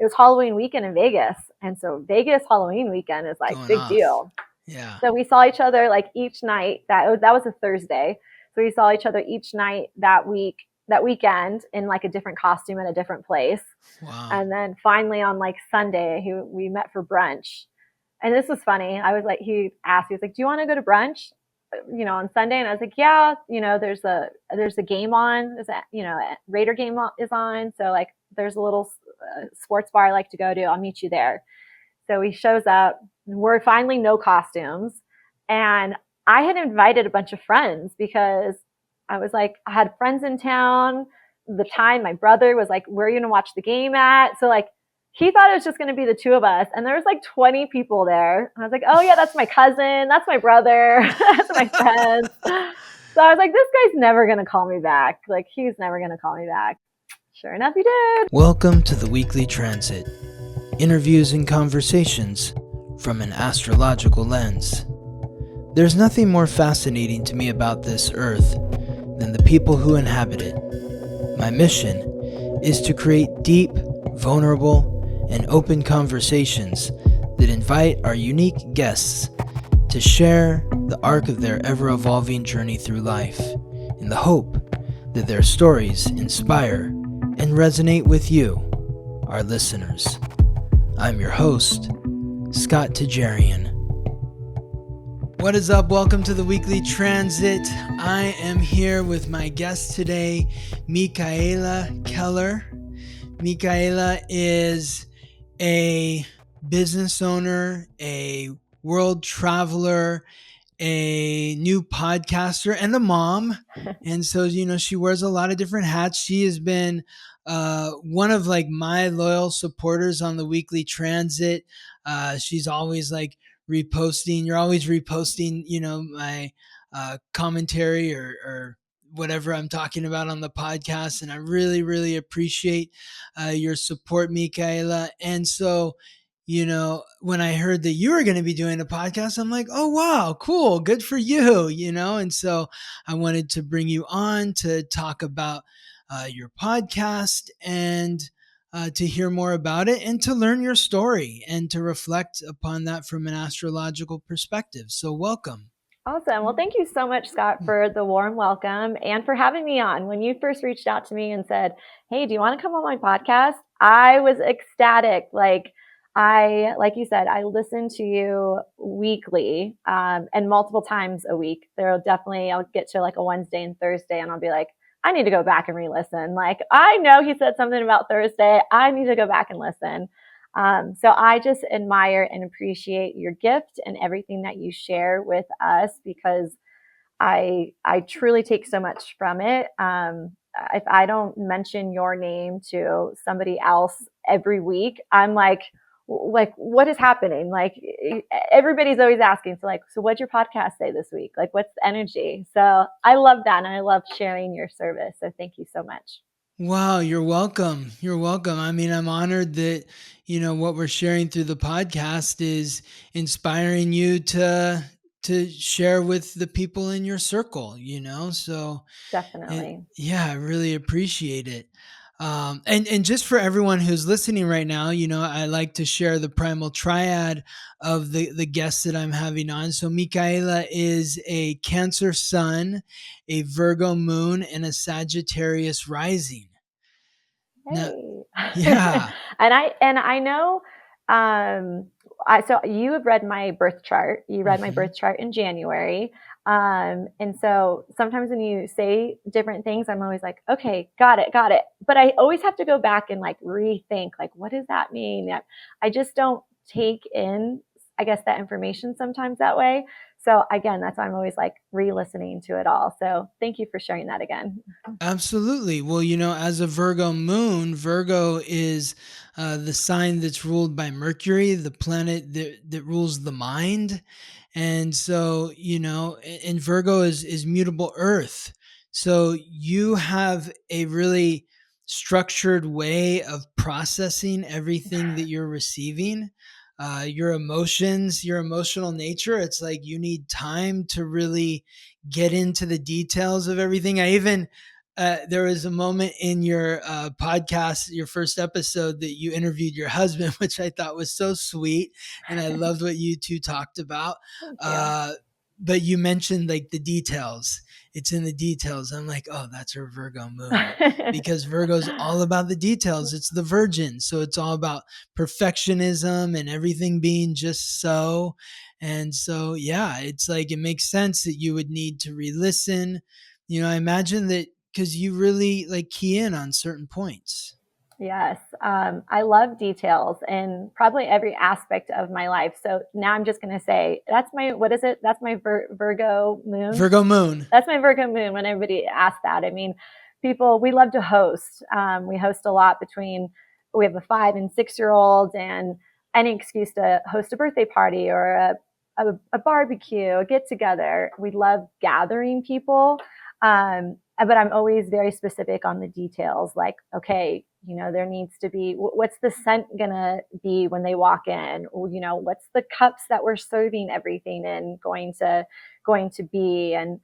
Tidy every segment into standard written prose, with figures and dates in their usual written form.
it was Halloween weekend in Vegas. And so Vegas Halloween weekend is like Going big off. deal. Yeah. So we saw each other like each night. That was a Thursday. So we saw each other each night that weekend in like a different costume in a different place. Wow. And then finally on like Sunday, we met for brunch. And this was funny. I was like, he asked, he was like, "Do you want to go to brunch, on Sunday?" And I was like, "Yeah, there's a game on, a Raider game is on. So like, there's a little sports bar I like to go to. I'll meet you there." So he shows up. We're finally no costumes. And I had invited a bunch of friends because I was like, I had friends in town. The time my brother was like, "Where are you going to watch the game at?" So like, he thought it was just going to be the two of us. And there was like 20 people there. And I was like, "Oh yeah, that's my cousin. That's my brother. That's my friends." So I was like, this guy's never going to call me back. Like, he's never going to call me back. Sure enough, he did. Welcome to the Weekly Transit. Interviews and conversations from an astrological lens. There's nothing more fascinating to me about this earth than the people who inhabit it. My mission is to create deep, vulnerable, and open conversations that invite our unique guests to share the arc of their ever-evolving journey through life, in the hope that their stories inspire and resonate with you, our listeners. I'm your host, Scott Tajarian. What is up? Welcome to the Weekly Transit. I am here with my guest today, Micaela Keller. Micaela is a business owner, a world traveler, a new podcaster, and a mom. And so, she wears a lot of different hats. She has been one of like my loyal supporters on the Weekly Transit. She's always like reposting. You're always reposting, my commentary or whatever I'm talking about on the podcast. And I really, really appreciate your support, Micaela. And so, when I heard that you were going to be doing a podcast, I'm like, oh, wow, cool. Good for you, And so I wanted to bring you on to talk about your podcast and to hear more about it and to learn your story and to reflect upon that from an astrological perspective. So welcome. Awesome. Well, thank you so much, Scott, for the warm welcome and for having me on. When you first reached out to me and said, "Hey, do you want to come on my podcast?" I was ecstatic. Like you said, I listen to you weekly and multiple times a week. I'll get to like a Wednesday and Thursday and I'll be like, I need to go back and re-listen. Like, I know he said something about Thursday. I need to go back and listen. So I just admire and appreciate your gift and everything that you share with us because I truly take so much from it. If I don't mention your name to somebody else every week, I'm like what is happening? Like everybody's always asking. So what'd your podcast say this week? Like, what's the energy? So I love that. And I love sharing your service. So thank you so much. Wow, you're welcome. You're welcome. I mean, I'm honored that, what we're sharing through the podcast is inspiring you to share with the people in your circle, So Definitely. yeah, I really appreciate it. And just for everyone who's listening right now, I like to share the primal triad of the guests that I'm having on. So Micaela is a Cancer sun, a Virgo moon, and a Sagittarius rising. Now, Hey. yeah. And I know so you have read my birth chart. You read my hmm birth chart in January. And so sometimes when you say different things, I'm always like, okay, got it, got it. But I always have to go back and like rethink, like, what does that mean? I just don't take in, I guess, that information sometimes that way. So again, that's why I'm always like re-listening to it all. So thank you for sharing that again. Absolutely. Well, as a Virgo moon, Virgo is the sign that's ruled by Mercury, the planet that rules the mind. And so, and Virgo is mutable earth. So you have a really structured way of processing everything that you're receiving. Your emotions, your emotional nature, it's like you need time to really get into the details of everything. there was a moment in your podcast, your first episode, that you interviewed your husband, which I thought was so sweet, and I loved what you two talked about. Thank you. Uh, but you mentioned like the details. It's in the details. I'm like, oh, that's her Virgo moon, because Virgo's all about the details. It's the Virgin, so it's all about perfectionism and everything being just so. And so, yeah, it's like it makes sense that you would need to re-listen. I imagine that because you really like key in on certain points. Yes, I love details in probably every aspect of my life. So now I'm just going to say that's my, what is it? That's my Virgo moon. Virgo moon. That's my Virgo moon. When everybody asks that, I mean, people, we love to host. We host a lot between, we have a 5 and 6 year old, and any excuse to host a birthday party or a barbecue, a get together. We love gathering people. But I'm always very specific on the details. Like, okay, there needs to be, what's the scent gonna be when they walk in? What's the cups that we're serving everything in going to be? And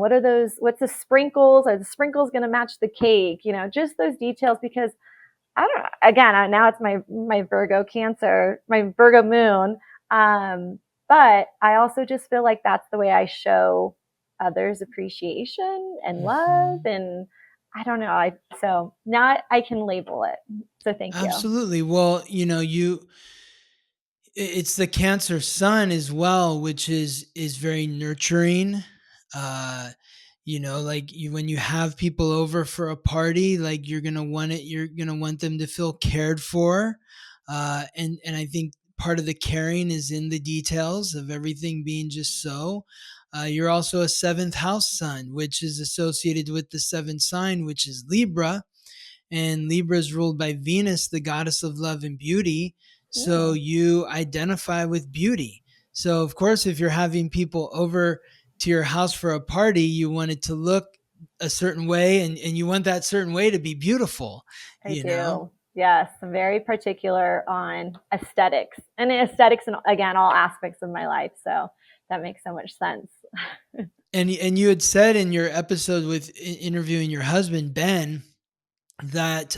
what are those? What's the sprinkles? Are the sprinkles gonna match the cake? Just those details, because I don't know. Again, now it's my Virgo Cancer, my Virgo Moon. But I also just feel like that's the way I show others appreciation and love, Mm-hmm. and I don't know. So now I can label it. So thank you. Absolutely. Well, it's the Cancer sun as well, which is very nurturing. uh like when you have people over for a party, like you're gonna want them to feel cared for. And I think part of the caring is in the details of everything being just so. You're also a seventh house sun, which is associated with the seventh sign, which is Libra, and Libra is ruled by Venus, the goddess of love and beauty. So Mm, you identify with beauty. So, of course, if you're having people over to your house for a party, you want it to look a certain way, and you want that certain way to be beautiful, I you know? do. Yes, I'm very particular on aesthetics, and aesthetics in, again, all aspects of my life. So that makes so much sense. And you had said in your episode with interviewing your husband, Ben, that,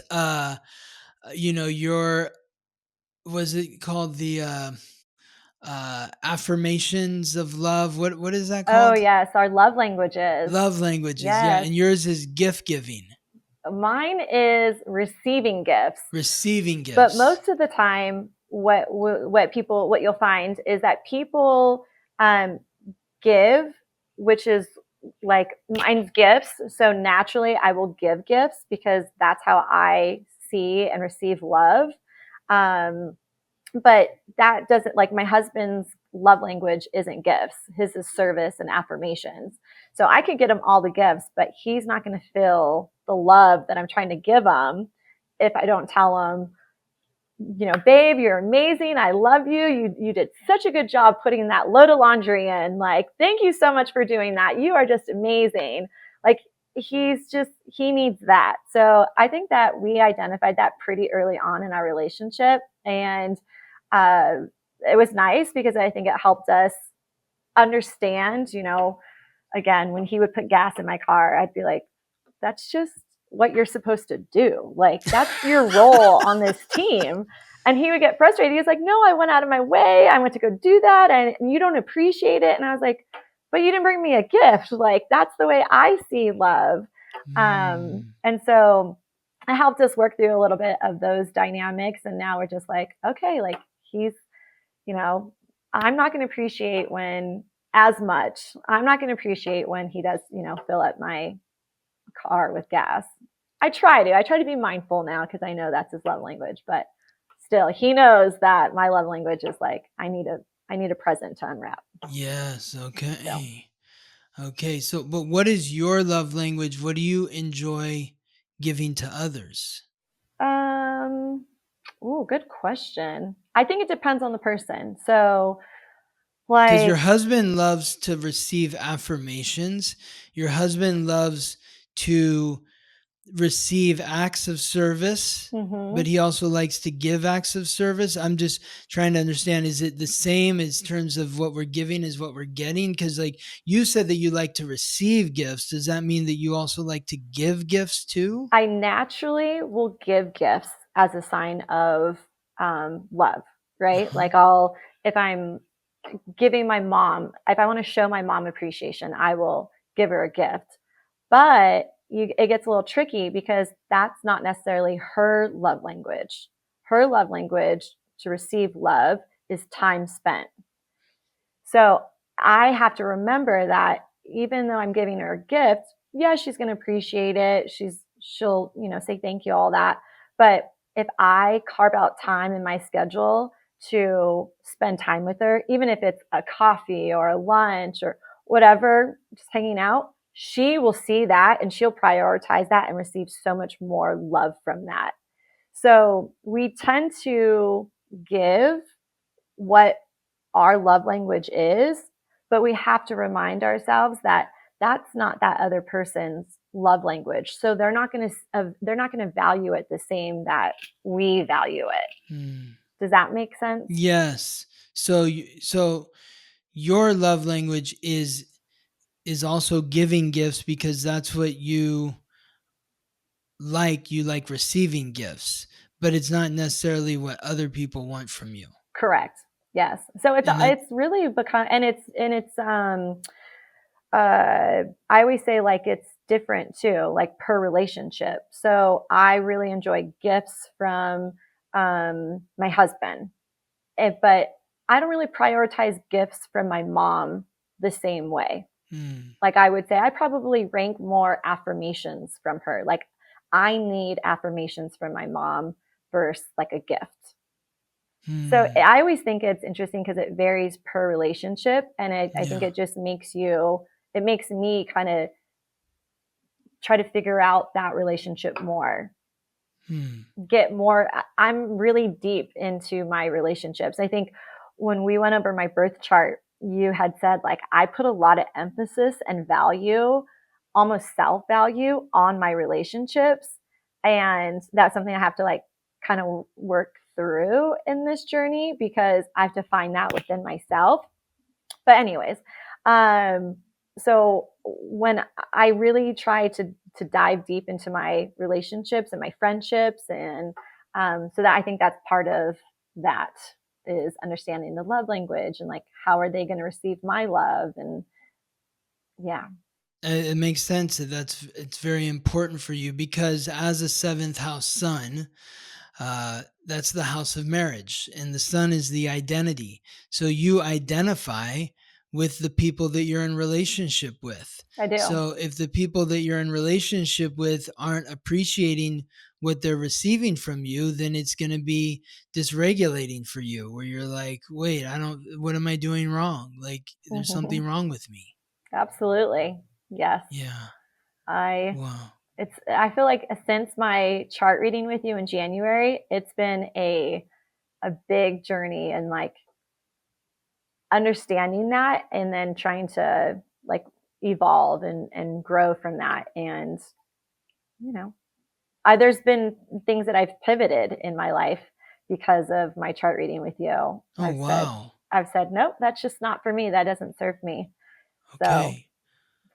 your, was it called the, affirmations of love? What is that Oh called? yes, our love languages. Love languages, yeah. Yes. And yours is gift giving, Mine is receiving gifts, receiving but gifts. most of the time, what you'll find is that people um, give, which is like mine's gifts. So naturally, I will give gifts because that's how I see and receive love. Um, but that doesn't, like, my husband's love language isn't gifts. His is service and affirmations. So I could get him all the gifts, but he's not going to feel the love that I'm trying to give him if I don't tell him, babe, you're amazing. I love you. You did such a good job putting that load of laundry in. Like, thank you so much for doing that. You are just amazing. Like, he needs that. So I think that we identified that pretty early on in our relationship. And uh, it was nice because I think it helped us understand, again, when he would put gas in my car, I'd be like, that's just what you're supposed to do. Like, that's your role on this team. And he would get frustrated. He was like, no, I went out of my way. I went to go do that. And you don't appreciate it. And I was like, but you didn't bring me a gift. Like, that's the way I see love. Mm. And so I helped us work through a little bit of those dynamics. And now we're just like, okay, like he's, you know, I'm not going to appreciate when as much. I'm not going to appreciate when he does, fill up my car with gas. I try to be mindful now because I know that's his love language, but still he knows that my love language is like I need a present to unwrap. Yes, So okay. Okay, so but what is your love language? What do you enjoy giving to others? um good question. I think it depends on the person. So Because your like husband loves to receive affirmations. Your husband loves to receive acts of service, but he also likes to give acts of service. I'm just trying to understand, is it the same in terms of what we're giving is what we're getting? Because like you said that you like to receive gifts. Does that mean that you also like to give gifts too? I naturally will give gifts as a sign of love, right? Uh-huh. Like if I'm giving my mom, if I want to show my mom appreciation, I will give her a gift. But it gets a little tricky because that's not necessarily her love language. Her love language to receive love is time spent. So I have to remember that even though I'm giving her a gift, yeah, she's going to appreciate it. She'll, say thank you, all that. But if I carve out time in my schedule to spend time with her, even if it's a coffee or a lunch or whatever, just hanging out, she will see that and she'll prioritize that and receive so much more love from that. So we tend to give what our love language is, but we have to remind ourselves that that's not that other person's love language. So they're not going to value it the same that we value it. Does that make sense? Yes. So your love language is also giving gifts because that's what you like receiving gifts, but it's not necessarily what other people want from you. Correct. Yes. So And that it's really become, and it's I always say like it's different too, like per relationship. So I really enjoy gifts from my husband, but I don't really prioritize gifts from my mom the same way. Like I would say, I probably rank more affirmations from her. Like I need affirmations from my mom versus like a gift. So I always think it's interesting because it varies per relationship. And I think yeah. it just it makes me kind of try to figure out that relationship more, get more. I'm really deep into my relationships. I think when we went over my birth chart, you had said like I put a lot of emphasis and value, almost self value on my relationships. And that's something I have to like kind of work through in this journey because I have to find that within myself. But anyways, um, so when I really try to dive deep into my relationships and my friendships, and so that I think that's part of that is understanding the love language and like how are they going to receive my love, and yeah. It makes sense that it's very important for you because as a seventh house sun, that's the house of marriage, and the sun is the identity. So you identify with the people that you're in relationship with. I do. So if the people that you're in relationship with aren't appreciating what they're receiving from you, then it's going to be dysregulating for you, where you're like, wait, what am I doing wrong? Like, there's something wrong with me. Absolutely. Yes. Yeah. I Wow. I feel like since my chart reading with you in January, it's been a big journey and like understanding that and then trying to like evolve and grow from that. And, you know, there's been things that I've pivoted in my life because of my chart reading with you. Oh, wow. I've said, nope, that's just not for me. That doesn't serve me. So Okay.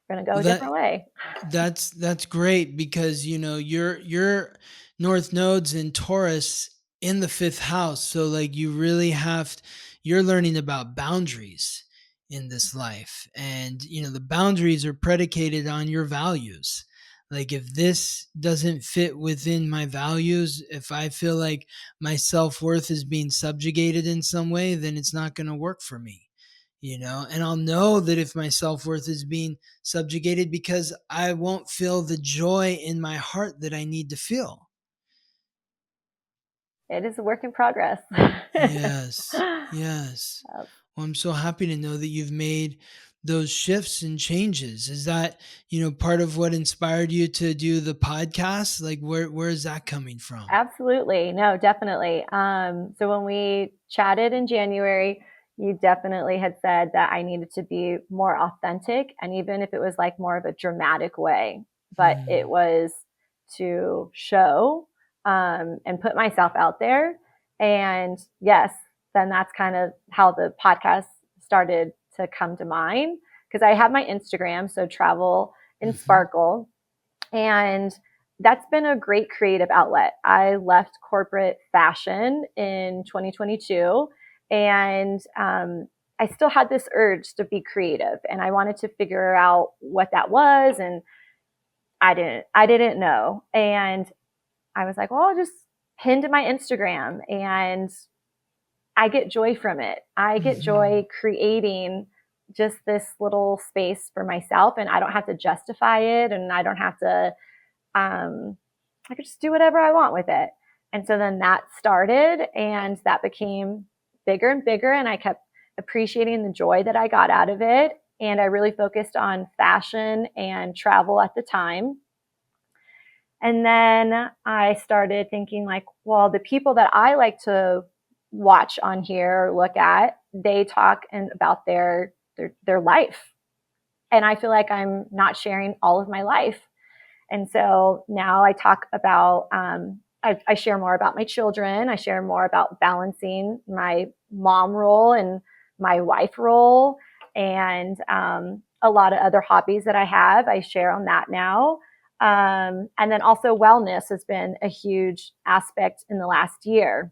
we're going to go Well, a different way. that's great because your North Node's in Taurus in the fifth house. So like you're learning about boundaries in this life. And the boundaries are predicated on your values. Like if this doesn't fit within my values, if I feel like my self-worth is being subjugated in some way, then it's not going to work for me. And I'll know that if my self-worth is being subjugated because I won't feel the joy in my heart that I need to feel. It is a work in progress. Yes. Yes. Well, I'm so happy to know that you've made those shifts and changes. Is that, part of what inspired you to do the podcast? Like where is that coming from? Absolutely. No, definitely. So when we chatted in January, you definitely had said that I needed to be more authentic. And even if it was like more of a dramatic way, but it Hmm. was to show and put myself out there. And yes, then that's kind of how the podcast started to come to mind, because I have my Instagram, so Travel in Sparkle, and that's been a great creative outlet. I left corporate fashion in 2022, and I still had this urge to be creative, and I wanted to figure out what that was, and I didn't know. And I was like, well, I'll just pin to my Instagram, and I get joy from it. I get joy creating just this little space for myself, and I don't have to justify it, and I don't have to, I could just do whatever I want with it. And so then that started, and that became bigger and bigger, and I kept appreciating the joy that I got out of it. And I really focused on fashion and travel at the time. And then I started thinking like, well, the people that I like to watch on here or look at, they talk about their life. And I feel like I'm not sharing all of my life. And so now I talk about, I share more about my children. I share more about balancing my mom role and my wife role, and a lot of other hobbies that I have. I share on that now. And then also wellness has been a huge aspect in the last year.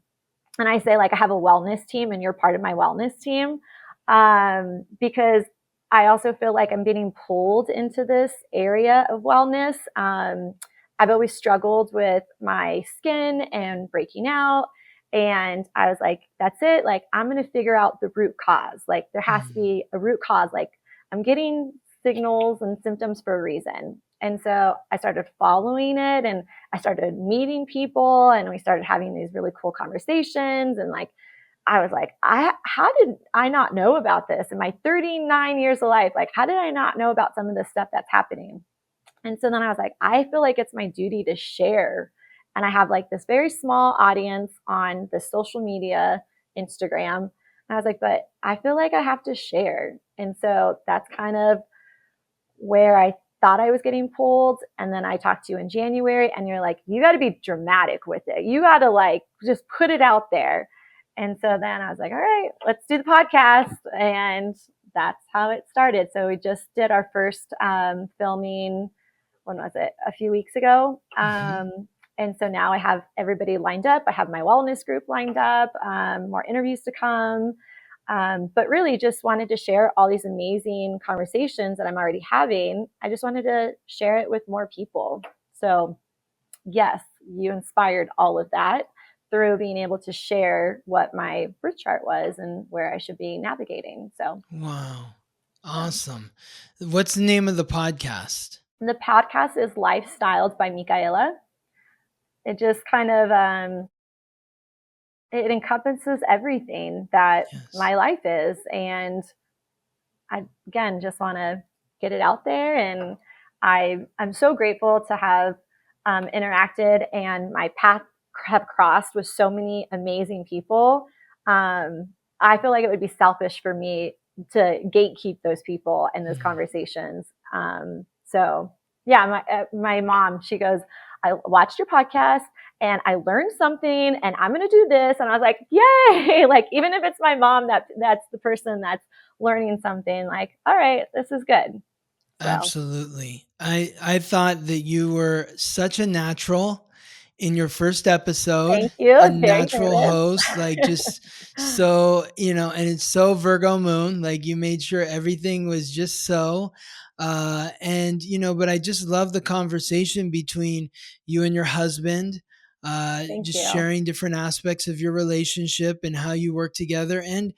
And I say, like, I have a wellness team, and you're part of my wellness team, because I also feel like I'm getting pulled into this area of wellness. I've always struggled with my skin and breaking out. And I was like, that's it. Like, I'm going to figure out the root cause. Like, there has to be a root cause. Like, I'm getting signals and symptoms for a reason. And so I started following it, and I started meeting people, and we started having these really cool conversations. And like, I was like, how did I not know about this in my 39 years of life? Like, how did I not know about some of this stuff that's happening? And so then I was like, I feel like it's my duty to share. And I have like this very small audience on the social media, Instagram. And I was like, but I feel like I have to share. And so that's kind of where I thought I was getting pulled. And then I talked to you in January, and you're like, you got to be dramatic with it. You got to like just put it out there. And so then I was like, all right, let's do the podcast. And that's how it started. So we just did our first filming, when was it? A few weeks ago. And so now I have everybody lined up. I have my wellness group lined up, more interviews to come. But really just wanted to share all these amazing conversations that I'm already having. I just wanted to share it with more people. So yes, you inspired all of that through being able to share what my birth chart was and where I should be navigating. So, Wow. Awesome. What's the name of the podcast? The podcast is Lifestyled by Micaela. It just kind of, it encompasses everything that my life is. And I, again, just want to get it out there. And I'm so grateful to have interacted, and my path have crossed with so many amazing people. I feel like it would be selfish for me to gatekeep those people and those conversations. So yeah, my mom, she goes, I watched your podcast and I learned something, and I'm going to do this. And I was like, yay. Like, even if it's my mom, that's the person that's learning something, like, all right, this is good. So. Absolutely. I thought that you were such a natural in your first episode. Thank you. A Very natural nervous. host, like just so, and it's so Virgo Moon, like you made sure everything was just so. But I just love the conversation between you and your husband, Thank just you. sharing different aspects of your relationship and how you work together, and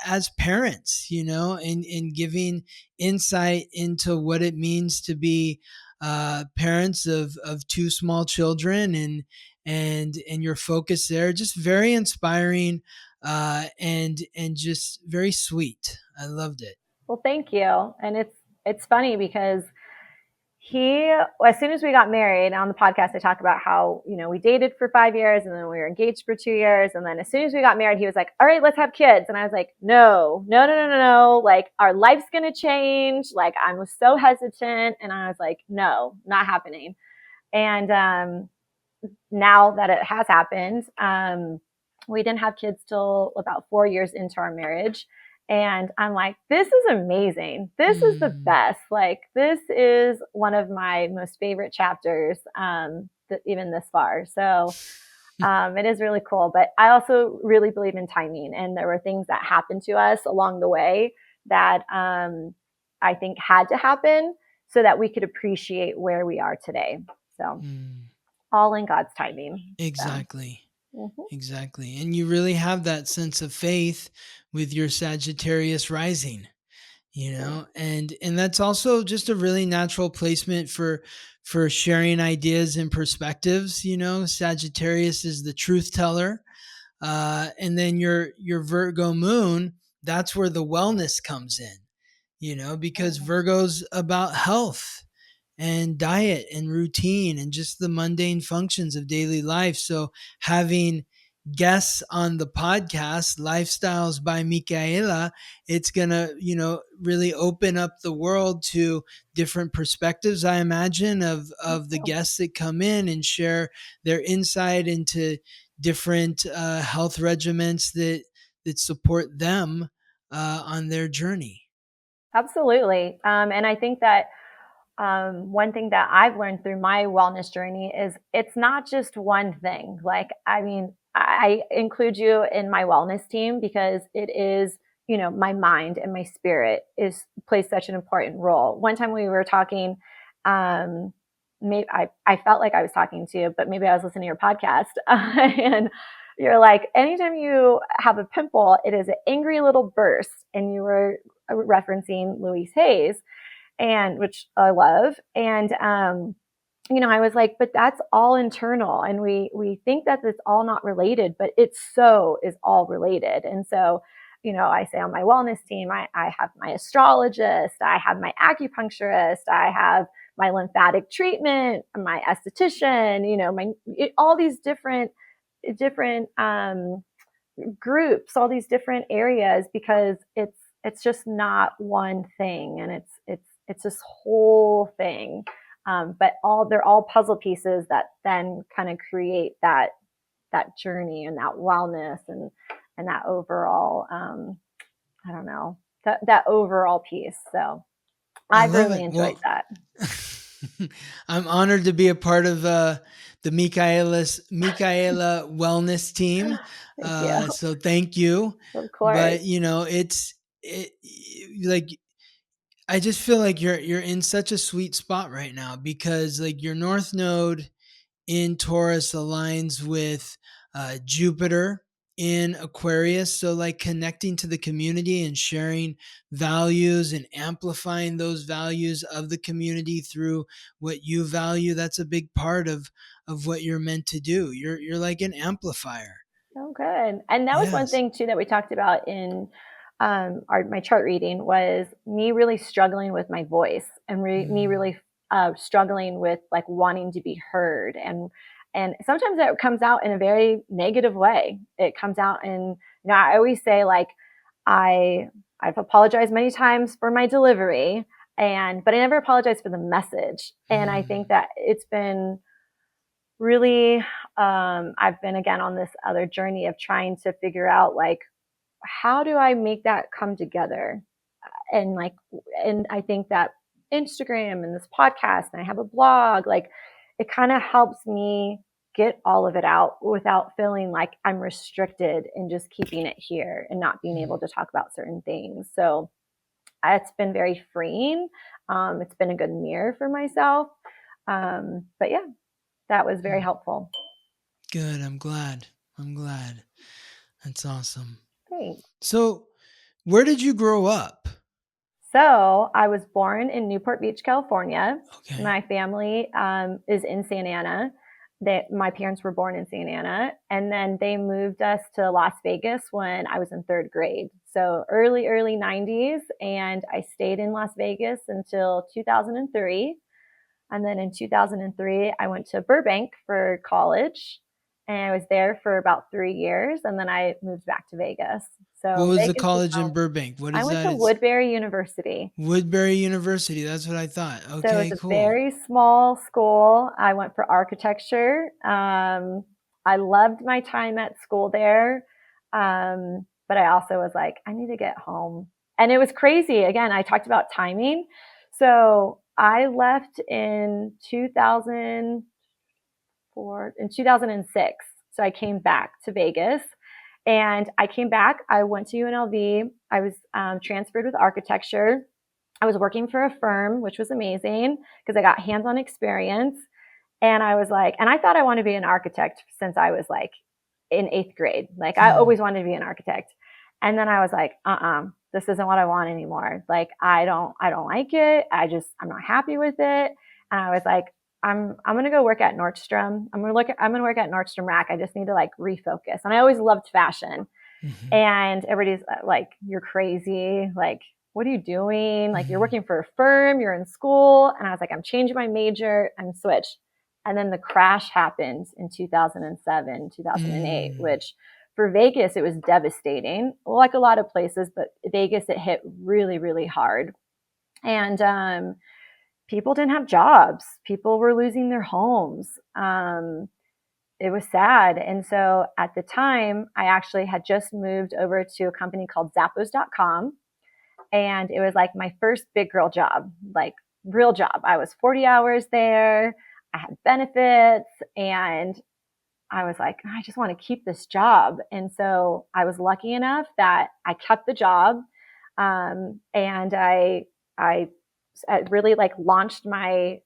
as parents, and giving insight into what it means to be parents of two small children, and your focus there, just very inspiring, and just very sweet. I loved it. Well, thank you. And it's funny because as soon as we got married, on the podcast, I talk about how, we dated for 5 years, and then we were engaged for 2 years. And then as soon as we got married, he was like, all right, let's have kids. And I was like, no, no, no, no, no, no. Like, our life's going to change. Like, I was so hesitant, and I was like, no, not happening. And now that it has happened, we didn't have kids till about 4 years into our marriage. And I'm like, this is amazing. This is the best. Like, this is one of my most favorite chapters, even this far. So it is really cool. But I also really believe in timing. And there were things that happened to us along the way that I think had to happen so that we could appreciate where we are today. So all in God's timing. Exactly. So. Exactly. And you really have that sense of faith with your Sagittarius rising, and that's also just a really natural placement for sharing ideas and perspectives. Sagittarius is the truth teller. And then your Virgo moon, that's where the wellness comes in, because Virgo's about health and diet and routine and just the mundane functions of daily life. So having guests on the podcast, Lifestyles by Micaela, it's going to, really open up the world to different perspectives, I imagine, of the guests that come in and share their insight into different health regimens that support them on their journey. Absolutely. And I think that one thing that I've learned through my wellness journey is it's not just one thing. Like, I mean, I include you in my wellness team because it is, my mind and my spirit plays such an important role. One time we were talking, maybe I felt like I was talking to you, but maybe I was listening to your podcast and you're like, anytime you have a pimple, it is an angry little burst. And you were referencing Louise Hayes, and which I love. And, I was like, but that's all internal. And we think that it's all not related, but it so is all related. And so, I say on my wellness team, I have my astrologist, I have my acupuncturist, I have my lymphatic treatment, my esthetician, all these different groups, all these different areas, because it's just not one thing, and it's this whole thing. But they're all puzzle pieces that then kind of create that journey and that wellness and that overall, I don't know, that overall piece. So I've really enjoyed that. I'm honored to be a part of the Micaela wellness team. So thank you. Of course. But like, I just feel like you're in such a sweet spot right now, because like your North Node in Taurus aligns with Jupiter in Aquarius. So like connecting to the community and sharing values and amplifying those values of the community through what you value, that's a big part of what you're meant to do. You're like an amplifier. Oh, good. And that was one thing too that we talked about in my chart reading, was me really struggling with my voice and me really struggling with like wanting to be heard. And sometimes it comes out in a very negative way. It comes out in, I always say, like, I've apologized many times for my delivery, but I never apologized for the message. And I think that it's been really, I've been again on this other journey of trying to figure out, like, how do I make that come together? And I think that Instagram and this podcast, and I have a blog, like, it kind of helps me get all of it out without feeling like I'm restricted and just keeping it here and not being able to talk about certain things. So it's been very freeing. It's been a good mirror for myself. But yeah, that was very helpful. Good. I'm glad. That's awesome. Thanks. So where did you grow up? So I was born in Newport Beach, California. Okay. My family is in Santa Ana. My parents were born in Santa Ana, and then they moved us to Las Vegas when I was in third grade. So early 90s. And I stayed in Las Vegas until 2003. And then in 2003, I went to Burbank for college. and I was there for about 3 years, and then I moved back to Vegas. What So was the Vegas is college in home. Burbank? What I is went that? to It's Woodbury University. Woodbury University. That's what I thought. So it Okay, was a cool. very small school. I went for architecture. I loved my time at school there. But I also was like, I need to get home. And it was crazy. Again, I talked about timing. So I left in 2006. So I came back to Vegas, and I came back. I went to UNLV. I was transferred with architecture. I was working for a firm, which was amazing because I got hands-on experience. And I was like, and I thought I wanted to be an architect since I was like in 8th grade. Like I Hmm. always wanted to be an architect. And then I was like, this isn't what I want anymore. Like I don't like it. I'm not happy with it. And I was like, I'm gonna go work at Nordstrom. I'm gonna work at Nordstrom Rack. I just need to like refocus. And I always loved fashion. Hmm. And everybody's like, you're crazy. Like, what are you doing? Like, you're Hmm. working for a firm, you're in school. And I was like, I'm changing my major and switched. And then the crash happened in 2007, 2008, Mm. which for Vegas, it was devastating. Like a lot of places, but Vegas, it hit really, really hard. And people didn't have jobs, people were losing their homes. It was sad. And so at the time, I actually had just moved over to a company called Zappos.com. And it was like my first big girl job, like real job. I was 40 hours there. I had benefits, and I was like, I just want to keep this job. And so I was lucky enough that I kept the job. And I really like launched my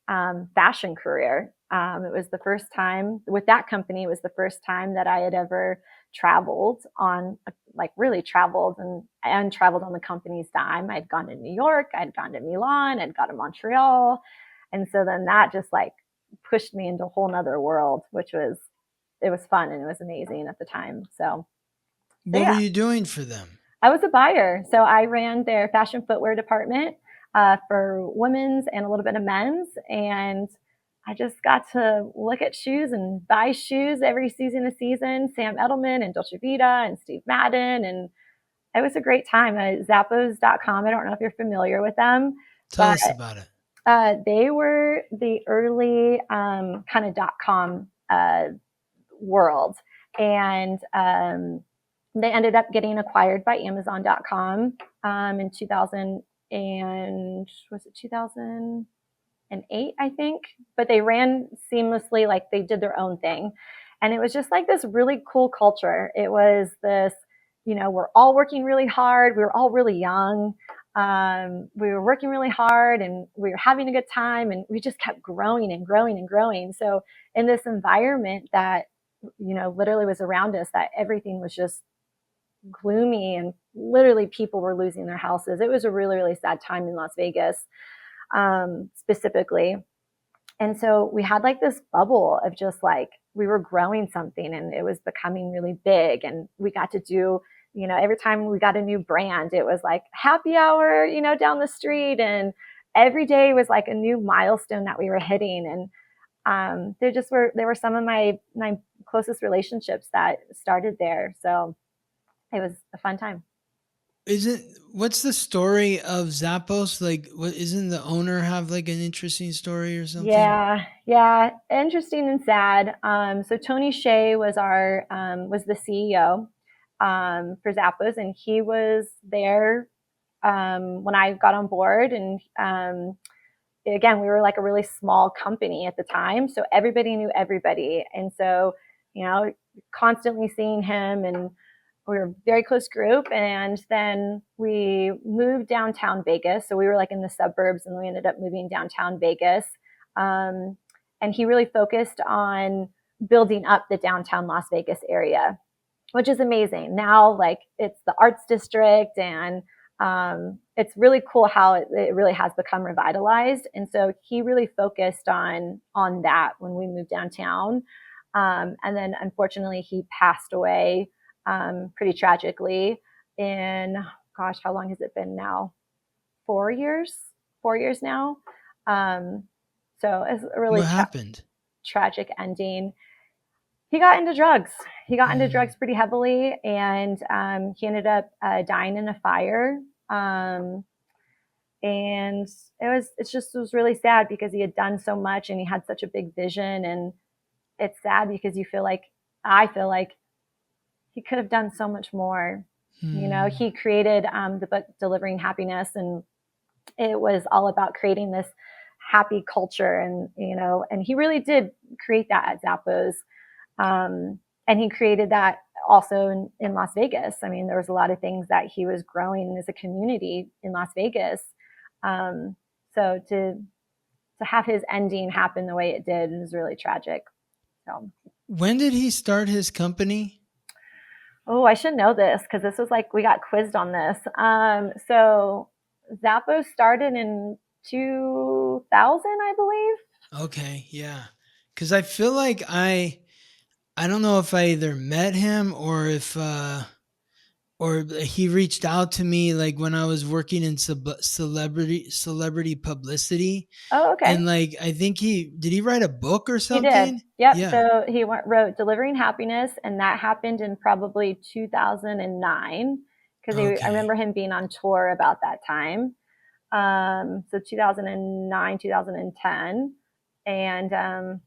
fashion career. It was the first time with that company. It was the first time that I had ever traveled on, like really traveled and traveled on the company's dime. I'd gone to New York, I'd gone to Milan, I'd gone to Montreal. And so then that just like pushed me into a whole nother world, which was, it was fun and it was amazing at the time. So What were yeah, you doing for them? I was a buyer. So I ran their fashion footwear department for women's and a little bit of men's. And I just got to look at shoes and buy shoes every season to season, Sam Edelman and Dolce Vita and Steve Madden. And it was a great time. Zappos.com, I don't know if you're familiar with them, Tell but us about it. they were the early kind of .com world. And they ended up getting acquired by Amazon.com in 2000 and was it 2008, I think. But they ran seamlessly, like they did their own thing. And it was just like this really cool culture. It was this, we're all working really hard. We were all really young. We were working really hard and we were having a good time, and we just kept growing and growing and growing. So in this environment that, literally was around us, that everything was just gloomy and literally people were losing their houses. It was a really, really sad time in Las Vegas, specifically. And so we had like this bubble of just like, we were growing something and it was becoming really big. And we got to do, every time we got a new brand, it was like happy hour, down the street. And every day was like a new milestone that we were hitting. And there were some of my closest relationships that started there. So it was a fun time. Isn't what's the story of Zappos? Like, what isn't the owner have like an interesting story or something? Yeah, yeah, interesting and sad. So Tony Hsieh was the CEO for Zappos, and he was there when I got on board. And again, we were like a really small company at the time, so everybody knew everybody, and so you know, constantly seeing him, and we were a very close group. And then we moved downtown Vegas, so we were like in the suburbs, and we ended up moving downtown Vegas. Um, and he really focused on building up the downtown Las Vegas area, which is amazing. Now, like it's the arts district, and it's really cool how it really has become revitalized. And so he really focused on that when we moved downtown. And then unfortunately, he passed away pretty tragically in, gosh, how long has it been now? 4 years, 4 years now. Um, so it's a really What happened? tragic ending. He got into drugs. He got into Mm. drugs pretty heavily, and he ended up dying in a fire. And it was really sad because he had done so much and he had such a big vision. And it's sad because I feel like he could have done so much more. Mm. He created the book Delivering Happiness, and it was all about creating this happy culture. And he really did create that at Zappos. And he created that also in Las Vegas. I mean, there was a lot of things that he was growing as a community in Las Vegas. Um, so to have his ending happen the way it did is really tragic. So, When did he start his company? oh, I should know this because this was like we got quizzed on this. So Zappos started in 2000, I believe. Okay, yeah. Because I feel like I don't know if I either met him or he reached out to me like when I was working in celebrity publicity, Oh, okay. and like I think he write a book or He did. something? Yep. Yeah. So he wrote Delivering Happiness, and that happened in probably 2009 because I Okay. remember him being on tour about that time. So 2009, 2010. And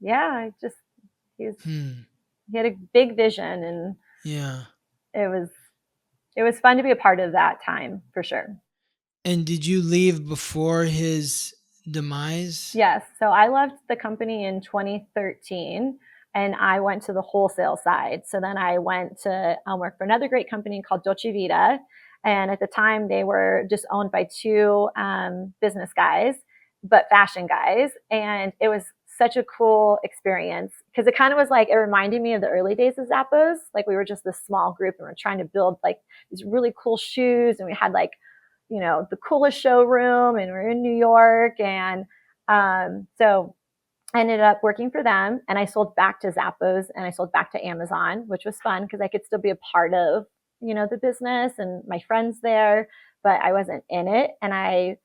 yeah, he was, Hmm. he had a big vision, and Yeah. it was, it was fun to be a part of that time for sure. And did you leave before his demise? Yes. So I left the company in 2013 and I went to the wholesale side. So then I went to work for another great company called Dolce Vita. And at the time, they were just owned by two business guys, but fashion guys. And it was such a cool experience because it kind of was like, it reminded me of the early days of Zappos. Like we were just this small group and we're trying to build like these really cool shoes. And we had like the coolest showroom, and we're in New York. And so I ended up working for them, and I sold back to Zappos and I sold back to Amazon, which was fun because I could still be a part of, the business and my friends there, but I wasn't in it. And I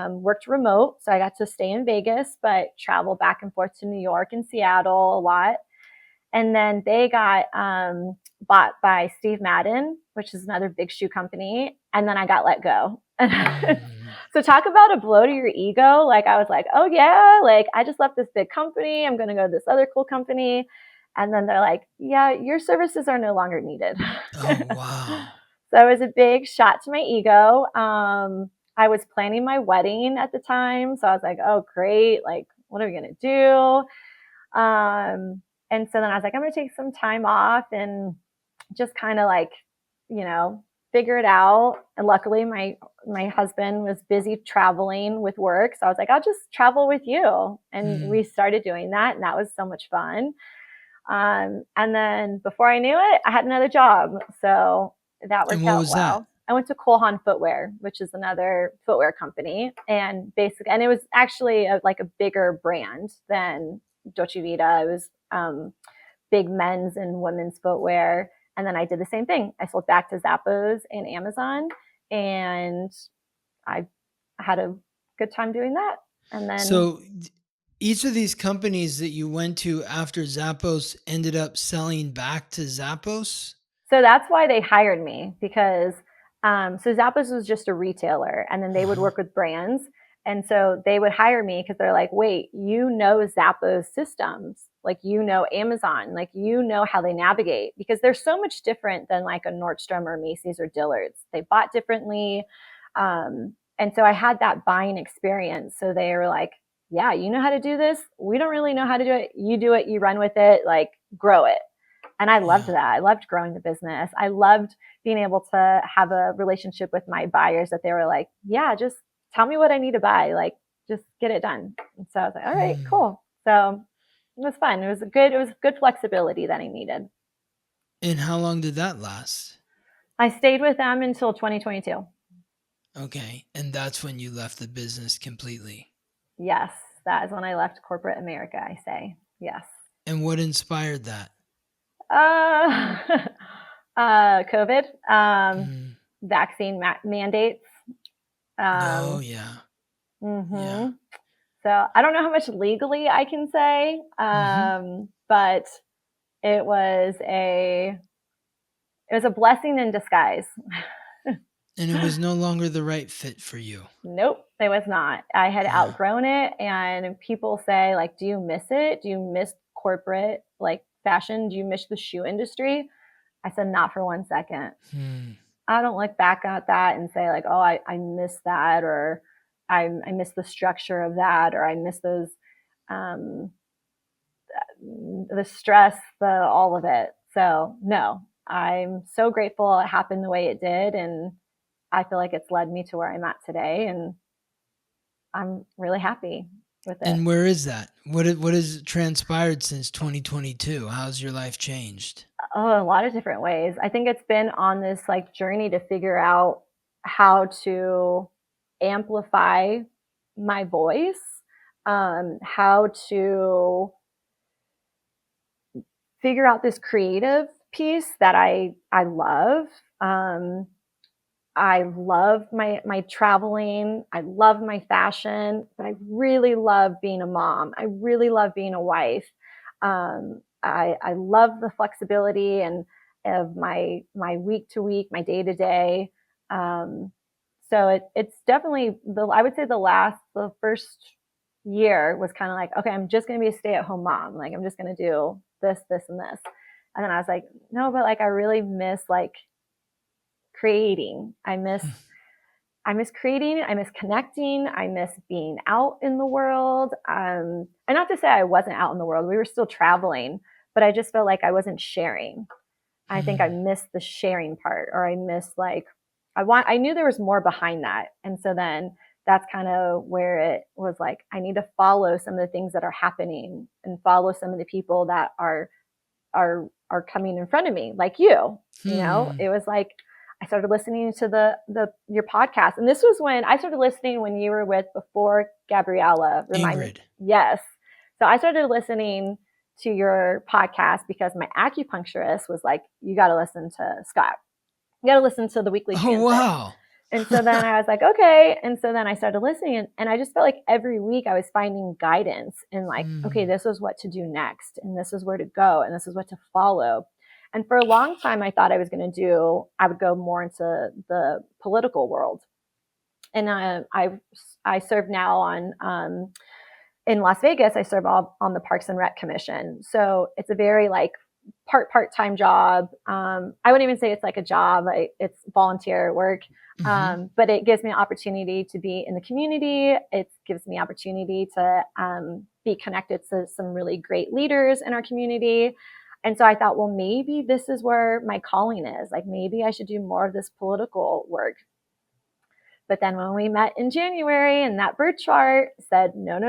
worked remote. So I got to stay in Vegas, but travel back and forth to New York and Seattle a lot. And then they got bought by Steve Madden, which is another big shoe company. And then I got let go. Mm. So talk about a blow to your ego. Like I was like, oh yeah, like I just left this big company. I'm going to go to this other cool company. And then they're like, yeah, your services are no longer needed. Oh wow. So it was a big shot to my ego. I was planning my wedding at the time. So I was like, oh, great. Like, what are we going to do? And so then I was like, I'm going to take some time off and just kind of like, you know, figure it out. And luckily my husband was busy traveling with work. So I was like, I'll just travel with you. And Mm. we started doing that. And that was so much fun. And then before I knew it, I had another job. So that And worked what out was that? well. I went to Cole Haan Footwear, which is another footwear company, and it was actually like a bigger brand than Dolce Vita. It was big men's and women's footwear. And then I did the same thing. I sold back to Zappos and Amazon, and I had a good time doing that. And then So each of these companies that you went to after Zappos ended up selling back to Zappos? So that's why they hired me because so Zappos was just a retailer, and then they would Uh-huh. work with brands. And so they would hire me because they're like, wait, Zappos systems, like Amazon, like how they navigate, because they're so much different than like a Nordstrom or Macy's or Dillard's. They bought differently. And so I had that buying experience. So they were like, yeah, you know how to do this. We don't really know how to do it. You do it, you run with it, like grow it. And I loved Yeah. that. I loved growing the business. I loved being able to have a relationship with my buyers that they were like, yeah, just tell me what I need to buy. Like, just get it done. And so I was like, all right, Hmm. cool. So it was fun. It was good flexibility that I needed. And how long did that last? I stayed with them until 2022. Okay. And that's when you left the business completely. Yes, that is when I left corporate America, I say. Yes. And what inspired that? Uh, COVID, Mm. vaccine mandates. Oh, Um, yeah. Yeah. hmm So I don't know how much legally I can say, Hmm. but it was a blessing in disguise. And it was no longer the right fit for you. Nope, it was not. I had outgrown it, and people say, like, do you miss it? Do you miss corporate, like, fashion? Do you miss the shoe industry? I said, not for 1 second. I don't look back at that and say, like, oh, I miss that, or I miss the structure of that, or I miss those, the stress, all of it. So no, I'm so grateful it happened the way it did, and I feel like it's led me to where I'm at today, and I'm really happy with it. And where is that? What has transpired since 2022? How's your life changed? Oh, a lot of different ways. I think it's been on this like journey to figure out how to amplify my voice, how to figure out this creative piece that I love. I love my traveling. I love my fashion, but I really love being a mom. I really love being a wife. I love the flexibility and of my week to week, my day to day. So it's definitely I would say the first year was kind of like, okay, I'm just going to be a stay at home mom. Like, I'm just going to do this, this, and this. And then I was like, no, but like, I really miss like creating. I miss creating. I miss connecting. I miss being out in the world. And not to say I wasn't out in the world. We were still traveling, but I just felt like I wasn't sharing. I think I missed the sharing part, or I missed like, I knew there was more behind that. And so then that's kind of where it was like, I need to follow some of the things that are happening and follow some of the people that are coming in front of me, like you. You know, it was like I started listening to your podcast, and this was when I started listening when you were before Gabriella. Ingrid. Yes. So I started listening to your podcast because my acupuncturist was like, you got to listen to Scott. You got to listen to the weekly transit. Oh, wow. And so then I was like, okay. And so then I started listening, and I just felt like every week I was finding guidance in like, okay, this is what to do next, and this is where to go, and this is what to follow. And for a long time, I thought I would go more into the political world. And I serve now in Las Vegas. I serve on the Parks and Rec Commission. So it's a very like part-time job. I wouldn't even say it's like a job. It's volunteer work. But it gives me an opportunity to be in the community. It gives me opportunity to be connected to some really great leaders in our community. And so I thought, well, maybe this is where my calling is. Like, maybe I should do more of this political work. But then when we met in January and that birth chart said, no,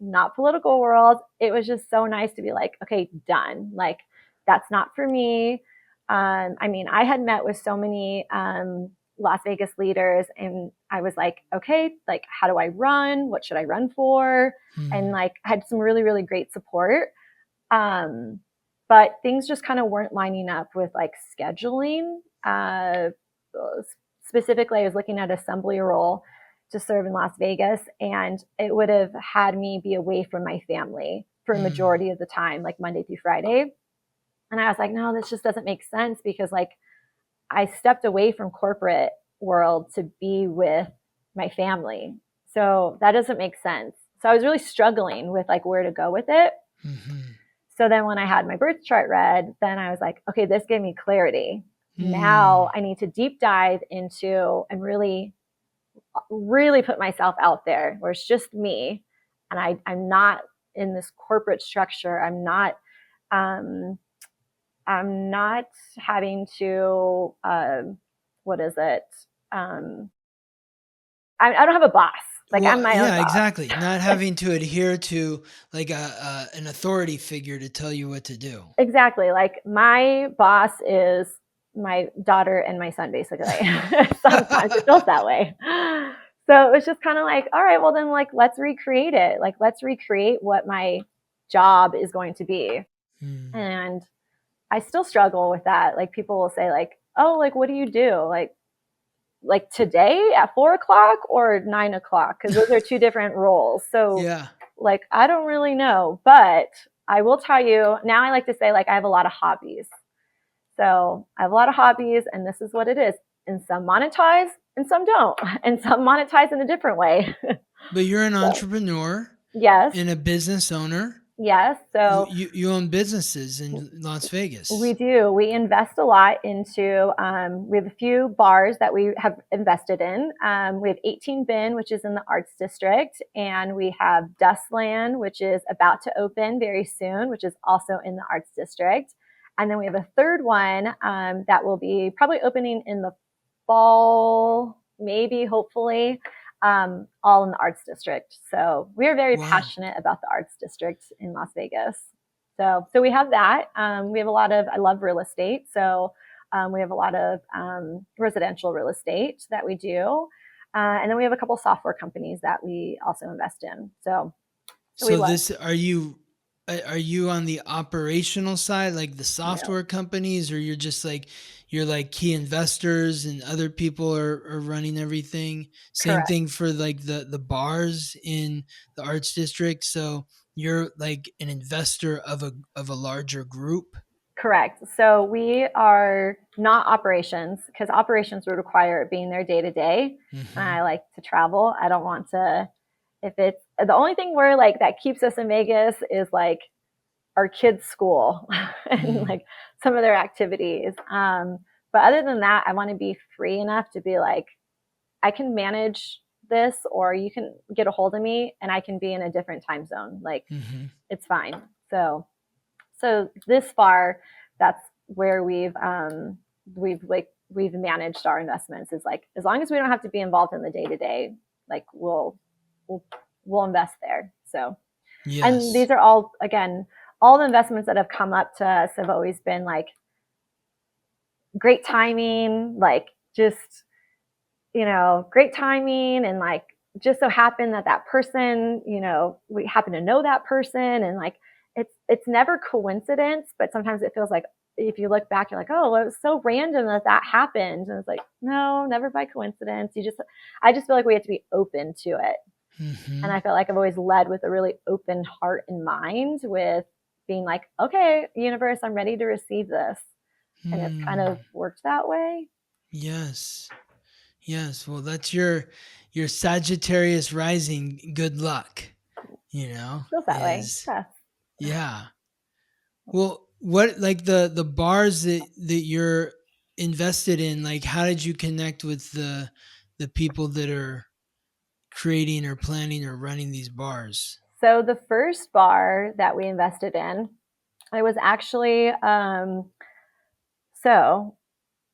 not political world, it was just so nice to be like, okay, done. Like, that's not for me. I mean, I had met with so many Las Vegas leaders, and I was like, okay, like, how do I run? What should I run for? And like, I had some really, really great support. But things just kind of weren't lining up with like scheduling. Specifically, I was looking at assembly role to serve in Las Vegas, and it would have had me be away from my family for a majority of the time, like Monday through Friday. And I was like, no, this just doesn't make sense, because like I stepped away from corporate world to be with my family. So that doesn't make sense. So I was really struggling with like where to go with it. So then when I had my birth chart read, then I was like, okay, this gave me clarity. Now I need to deep dive into and really, really put myself out there where it's just me. And I'm not in this corporate structure. I'm not having to, what is it? I don't have a boss. Like, I'm my own boss. Exactly. Not having to adhere to like an authority figure to tell you what to do. Exactly. Like, my boss is my daughter and my son, basically. Sometimes it feels that way. So it was just kind of like, all right, well then, like, let's recreate it. Like, let's recreate what my job is going to be. And I still struggle with that. Like, people will say like, oh, like, what do you do? Like today at 4:00 or 9:00? Cause those are two different roles. So like, I don't really know, but I will tell you now, I like to say, like, I have a lot of hobbies. So I have a lot of hobbies, and this is what it is. And some monetize and some don't. And some monetize in a different way. But you're an So, entrepreneur yes. and a business owner. Yes. So You own businesses in Las we Vegas. do. We invest a lot into, we have a few bars that we have invested in. We have 18 Bin, which is in the Arts District, and we have Dustland, which is about to open very soon, which is also in the Arts District. And then we have a third one that will be probably opening in the fall, maybe, hopefully, all in the Arts District. So we are very Wow. passionate about the Arts District in Las Vegas. So we have that. We have a lot of, I love real estate. So we have a lot of residential real estate that we do. And then we have a couple software companies that we also invest in. So we So love, this are you on the operational side, like the you know, software companies, or you're like key investors and other people are running everything? Same correct. thing for like the bars in the arts district. So you're like an investor of a larger group. Correct. So we are not operations because operations would require it being there day to day. And Hmm. I like to travel. I don't want to, if it's the only thing we're like that keeps us in Vegas is like our kids' school and Mm. like some of their activities. But other than that, I want to be free enough to be like, I can manage this, or you can get a hold of me and I can be in a different time zone. Like, Hmm. it's fine. So this far, that's where we've managed our investments, is like, as long as we don't have to be involved in the day to day, like we'll we'll invest there. So, and Yes. these are all, again, all the investments that have come up to us have always been like great timing, like just, great timing, and like just so happened that that person, we happen to know that person, and like it's never coincidence, but sometimes it feels like if you look back, you're like, oh, well, it was so random that that happened, and it's like, no, never by coincidence. I just feel like we have to be open to it, and Hmm. I feel like I've always led with a really open heart and mind, with being like, okay, universe, I'm ready to receive this, and it's kind of Hmm. worked that way. Yes. Yes. Well, that's your Sagittarius rising. Good luck. Feels that way. Is Yeah. yeah. Well, what like the bars that you're invested in, like how did you connect with the people that are creating or planning or running these bars? So the first bar that we invested in, it was actually, so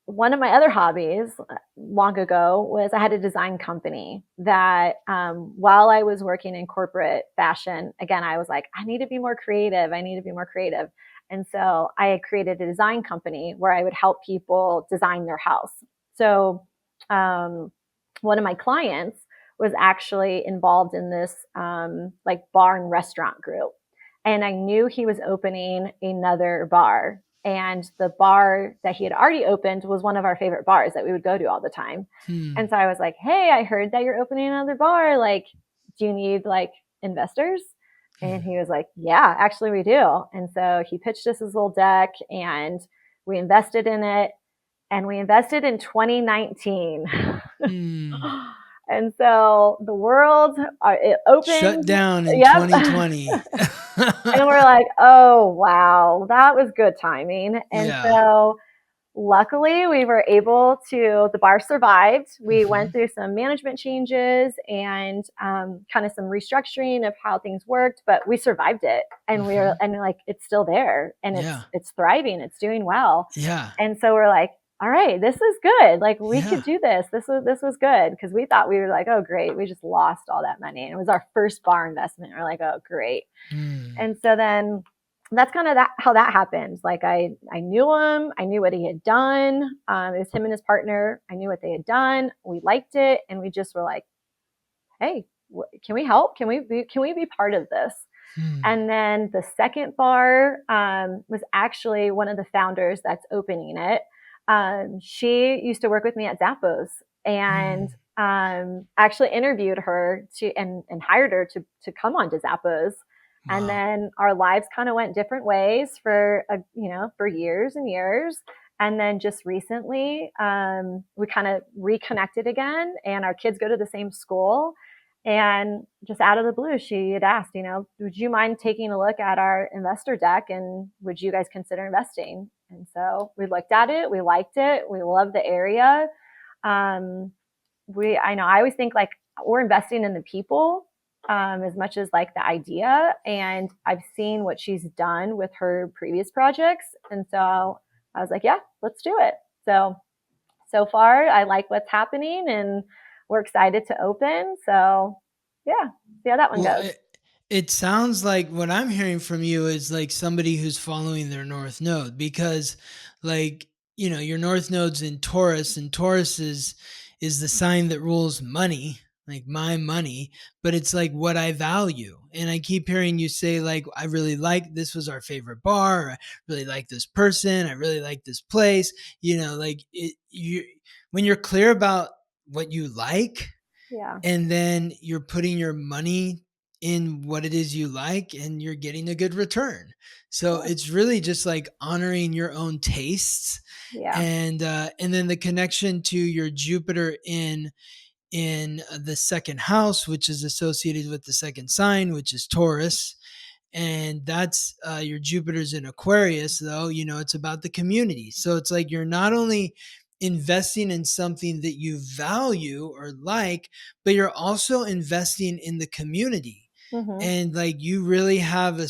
one of my other hobbies long ago was I had a design company that, while I was working in corporate fashion, again, I was like, I need to be more creative. I need to be more creative. And so I had created a design company where I would help people design their house. So um, one of my clients was actually involved in this like bar and restaurant group. And I knew he was opening another bar, and the bar that he had already opened was one of our favorite bars that we would go to all the time. Hmm. And so I was like, hey, I heard that you're opening another bar. Like, do you need like investors? And Hmm. he was like, yeah, actually we do. And so he pitched us his little deck, and we invested in it, and we invested in 2019. Hmm. And so the world, it Shut opened. down in Yep. 2020. And we're like, oh, wow, that was good timing. And Yeah. so luckily we were able to, the bar survived. We Hmm. went through some management changes and kind of some restructuring of how things worked, but we survived it. And Hmm. and like, it's still there, and Yeah. it's thriving. It's doing well. Yeah. And so we're like, all right, this is good. Like, we could Yeah. do this. This was good, because we thought, we were like, oh, great, we just lost all that money. And it was our first bar investment. We're like, oh, great. Hmm. And so then that's kind of that how that happened. Like, I knew him. I knew what he had done. It was him and his partner. I knew what they had done. We liked it, and we just were like, hey, can we help? Can we be part of this? Hmm. And then the second bar was actually one of the founders that's opening it. She used to work with me at Zappos, and Hmm. actually interviewed her and hired her to come on to Zappos. And Wow. then our lives kind of went different ways for, for years and years. And then just recently, we kind of reconnected again, and our kids go to the same school. And just out of the blue, she had asked, would you mind taking a look at our investor deck, and would you guys consider investing? And so we looked at it, we liked it, we love the area. Um, I always think like we're investing in the people as much as like the idea. And I've seen what she's done with her previous projects. And so I was like, yeah, let's do it. So far, I like what's happening, and we're excited to open. So yeah, see how that one Well, goes. it sounds like what I'm hearing from you is like somebody who's following their North Node, because, like, your North Node's in Taurus, and Taurus is the sign that rules money, like my money, but it's like what I value. And I keep hearing you say, like, I really like, this was our favorite bar, or I really like this person, I really like this place, like when you're clear about what you like, Yeah. and then you're putting your money in what it is you like, and you're getting a good return. So Yeah. it's really just like honoring your own tastes. Yeah. And then the connection to your Jupiter in the second house, which is associated with the second sign, which is Taurus. And that's your Jupiter's in Aquarius, though. It's about the community. So it's like you're not only investing in something that you value or like, but you're also investing in the community. Mm-hmm. And like you really have a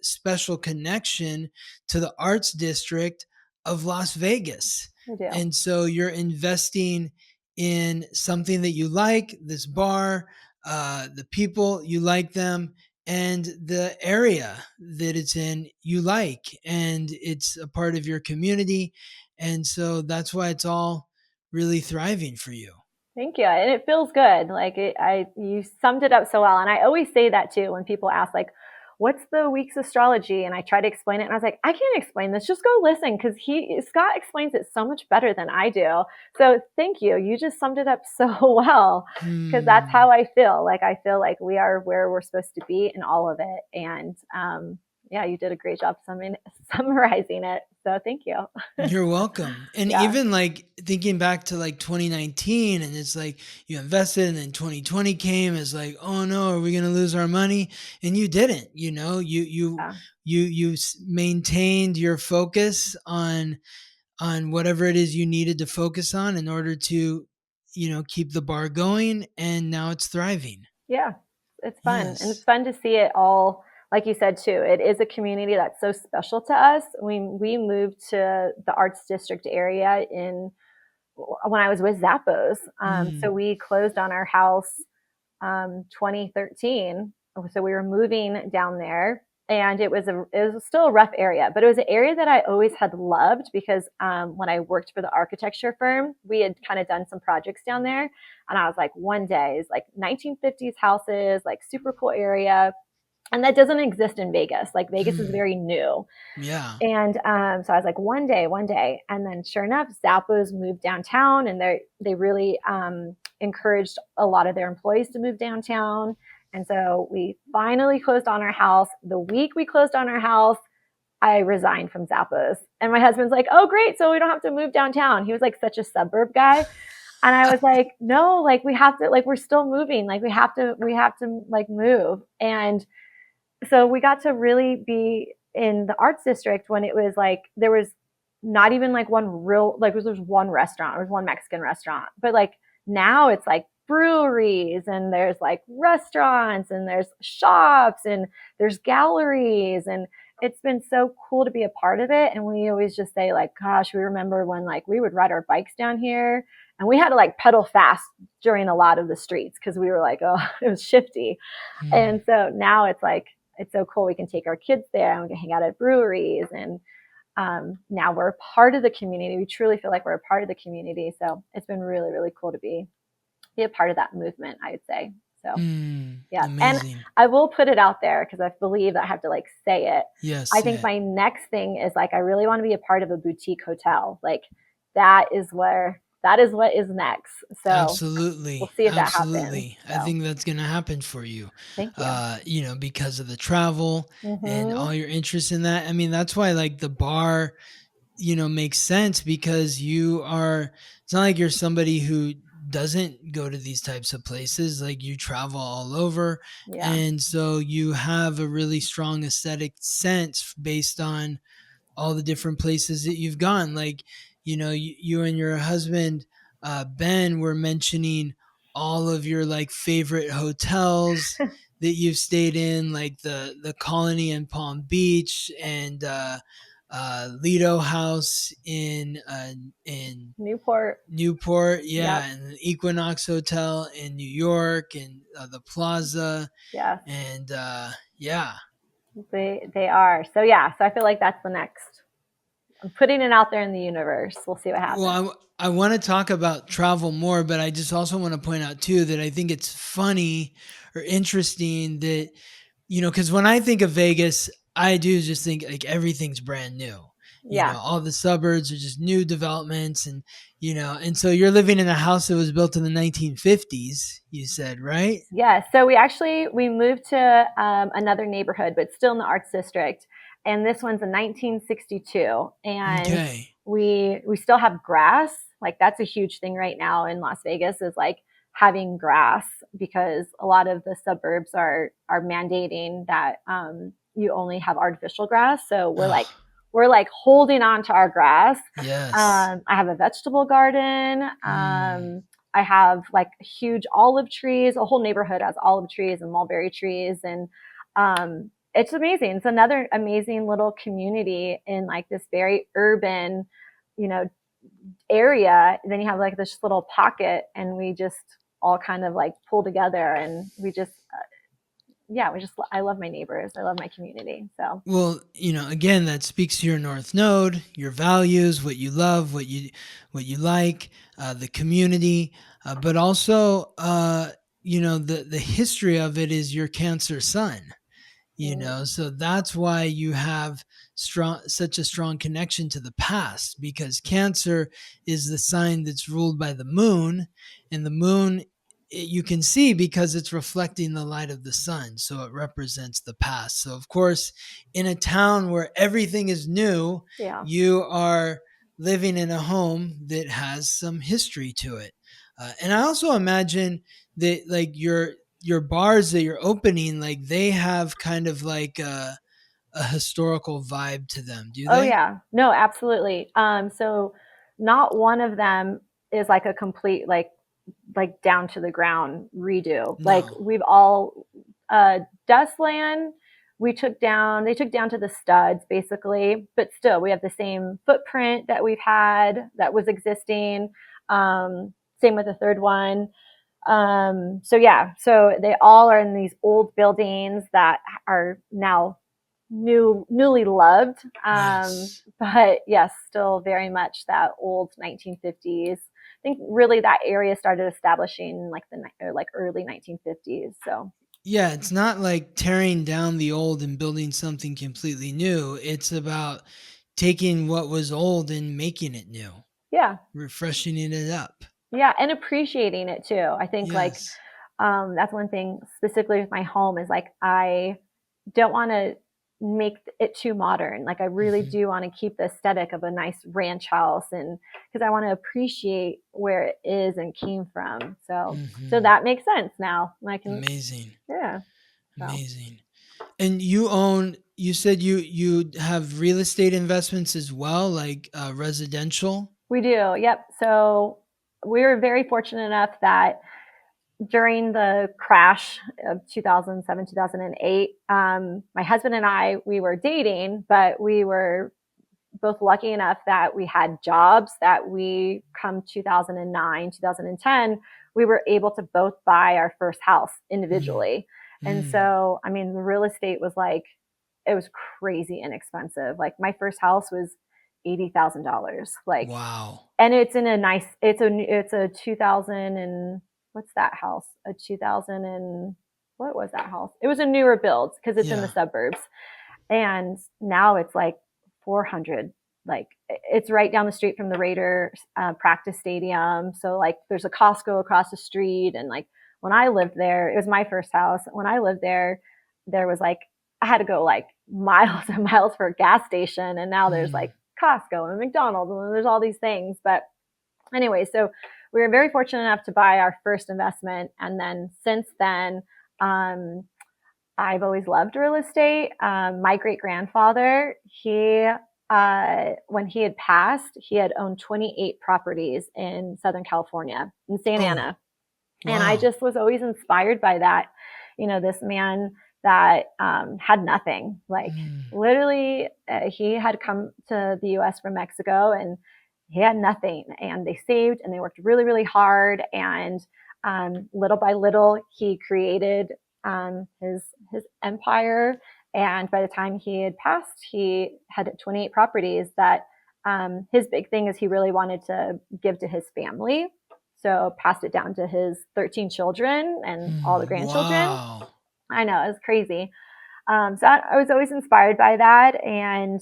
special connection to the arts district of Las Vegas. I do. And so you're investing in something that you like, this bar, the people, you like them, and the area that it's in, you like, and it's a part of your community. And so that's why it's all really thriving for you. Thank you. And it feels good. Like you summed it up so well. And I always say that too when people ask, like, what's the week's astrology? And I try to explain it. And I was like, I can't explain this. Just go listen, because Scott explains it so much better than I do. So thank you. You just summed it up so well, because that's how I feel. Like I feel like we are where we're supposed to be in all of it. And yeah, you did a great job summarizing it. So thank you. You're welcome. And Yeah. even like thinking back to like 2019, and it's like you invested, and then 2020 came, as like, oh no, are we going to lose our money? And you didn't. Yeah. You maintained your focus on whatever it is you needed to focus on in order to keep the bar going, and now it's thriving. Yeah, it's fun. And it's Yes. fun to see it all. Like you said, too, it is a community that's so special to us. We moved to the Arts District area when I was with Zappos. So Mm. we closed on our house 2013. So we were moving down there, and it was still a rough area, but it was an area that I always had loved, because when I worked for the architecture firm, we had kind of done some projects down there, and I was like, one day is like 1950s houses, like super cool area, and that doesn't exist in Vegas. Like Vegas is very new. Yeah. And so I was like, one day. And then sure enough, Zappos moved downtown, and they really encouraged a lot of their employees to move downtown. And so we finally closed on our house. The week we closed on our house, I resigned from Zappos. And my husband's like, oh, great. So we don't have to move downtown. He was like such a suburb guy. And I was like, no, like we have to, like, we're still moving. Like we have to like move. And so we got to really be in the arts district when it was like there was not even like one real, like there was one restaurant, there was one Mexican restaurant, but like now it's like breweries, and there's like restaurants, and there's shops, and there's galleries, and it's been so cool to be a part of it. And we always just say, like, gosh, we remember when like we would ride our bikes down here, and we had to like pedal fast during a lot of the streets, because we were like, oh, it was shifty. Mm. And so now it's like, it's so cool. We can take our kids there, and we can hang out at breweries. And now we're a part of the community. We truly feel like we're a part of the community. So it's been really, really cool to be a part of that movement, I would say. So yeah. And Amazing. I will put it out there, because I believe that I have to like say it. Yes. I think my next thing is like, I really want to be a part of a boutique hotel. Like that is where that is what is next. So we'll Absolutely. see if that happens. Absolutely. I So think that's going to happen for you. thank you. Because of the travel and Hmm. all your interest in that. I mean, that's why like the bar, makes sense because it's not like you're somebody who doesn't go to these types of places. Like you travel all over. Yeah. And so you have a really strong aesthetic sense based on all the different places that you've gone. Like, you and your husband, Ben, were mentioning all of your like favorite hotels that you've stayed in, like the Colony in Palm Beach and Lido House in Newport. Newport, yeah, Yep. and the Equinox Hotel in New York and the Plaza, Yes. and yeah. They are. So yeah, so I feel like that's the next. I'm putting it out there in the universe. We'll see what happens. Well, I want to talk about travel more, but I just also want to point out too that I think it's funny or interesting that, because when I think of Vegas, I do just think like everything's brand new. Yeah. All the suburbs are just new developments, and so you're living in a house that was built in the 1950s, you said, right? Yeah, so we moved to another neighborhood, but still in the arts district, and this one's in 1962, and Okay. we still have grass. Like that's a huge thing right now in Las Vegas is like having grass because a lot of the suburbs are mandating that you only have artificial grass. So Oh, we're like holding on to our grass. yes. I have a vegetable garden. Mm, I have like huge olive trees. A whole neighborhood has olive trees and mulberry trees, and it's amazing. It's another amazing little community in like this very urban, you know, area. And then you have like this little pocket, and we just all kind of like pull together, and we just yeah, we just I love my neighbors. I love my community. So Well, again, that speaks to your North Node, your values, what you love, what you like, the community, but also, the history of it is your Cancer Sun. So that's why you have such a strong connection to the past, because Cancer is the sign that's ruled by the moon, and the moon, you can see because it's reflecting the light of the sun, so it represents the past. So of course, in a town where everything is new, yeah. you are living in a home that has some history to it. And I also imagine that like your bars that you're opening, like they have kind of like a historical vibe to them, do Oh they? yeah. No, absolutely. So not one of them is like a complete like down to the ground redo. Like No. we've all Dustland, they took down to the studs basically, but still we have the same footprint that we've had that was existing. Same with the third one. So yeah, so they all are in these old buildings that are now newly loved. Yes. But yes, still very much that old 1950s. I think really that area started establishing like like early 1950s. So Yeah, it's not like tearing down the old and building something completely new. It's about taking what was old and making it new, yeah, refreshing it up. yeah, and appreciating it too. I think like Yes. that's one thing specifically with my home is like I don't want to make it too modern. Like I really Hmm. do want to keep the aesthetic of a nice ranch house, and because I want to appreciate where it is and came from. So Hmm. that makes sense now. I can Amazing. yeah. So Amazing. And you said you have real estate investments as well, like residential. we do. Yep. So we were very fortunate enough that during the crash of 2007 2008 my husband and I we were dating, but we were both lucky enough that we had jobs that we come 2009 2010 we were able to both buy our first house Mm. individually. And Mm. so I mean the real estate was like it was crazy inexpensive. Like my first house was $80,000, like, Wow. and it's in a nice it's a 2000 and what's that house, a 2000 and what was that house, it was a newer build because it's in the Yeah. suburbs, and now it's like 400, like it's right down the street from the Raiders practice stadium. So like there's a Costco across the street. And like when I lived there, it was my first house. When I lived there, there was like, I had to go like miles and miles for a gas station. And now there's like Costco and McDonald's and there's all these things. But anyway, so we were very fortunate enough to buy our first investment. And then since then, I've always loved real estate. My great grandfather, when he had passed, he had owned 28 properties in Southern California, in Santa Ana. Wow. And I just was always inspired by that. This man that had nothing, like literally, he had come to the US from Mexico and he had nothing, and they saved and they worked really, really hard. And little by little, he created his empire. And by the time he had passed, he had 28 properties that his big thing is he really wanted to give to his family. So passed it down to his 13 children and all the grandchildren. Wow. I know, it was crazy. So I was always inspired by that. And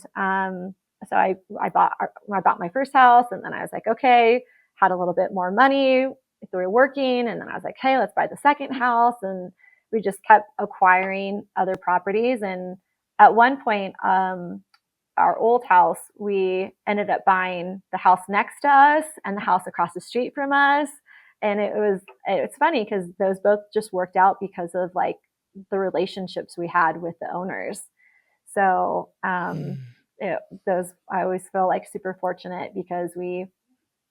so I bought my first house, and then I was like, okay, had a little bit more money through working. And then I was like, hey, let's buy the second house. And we just kept acquiring other properties. And at one point, our old house, we ended up buying the house next to us and the house across the street from us. And it's funny because those both just worked out because of like the relationships we had with the owners. So I always feel like super fortunate because we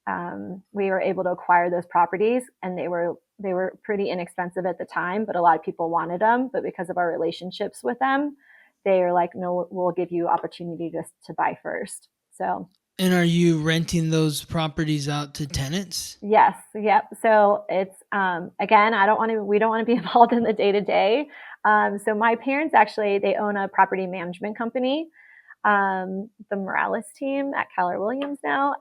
were able to acquire those properties, and they were pretty inexpensive at the time, but a lot of people wanted them. But because of our relationships with them, they are like, no, we'll give you opportunity to buy first. So. And are you renting those properties out to tenants? Yes. Yep. So it's, again, we don't want to be involved in the day to day. So my parents actually, they own a property management company, the Morales team at Keller Williams now.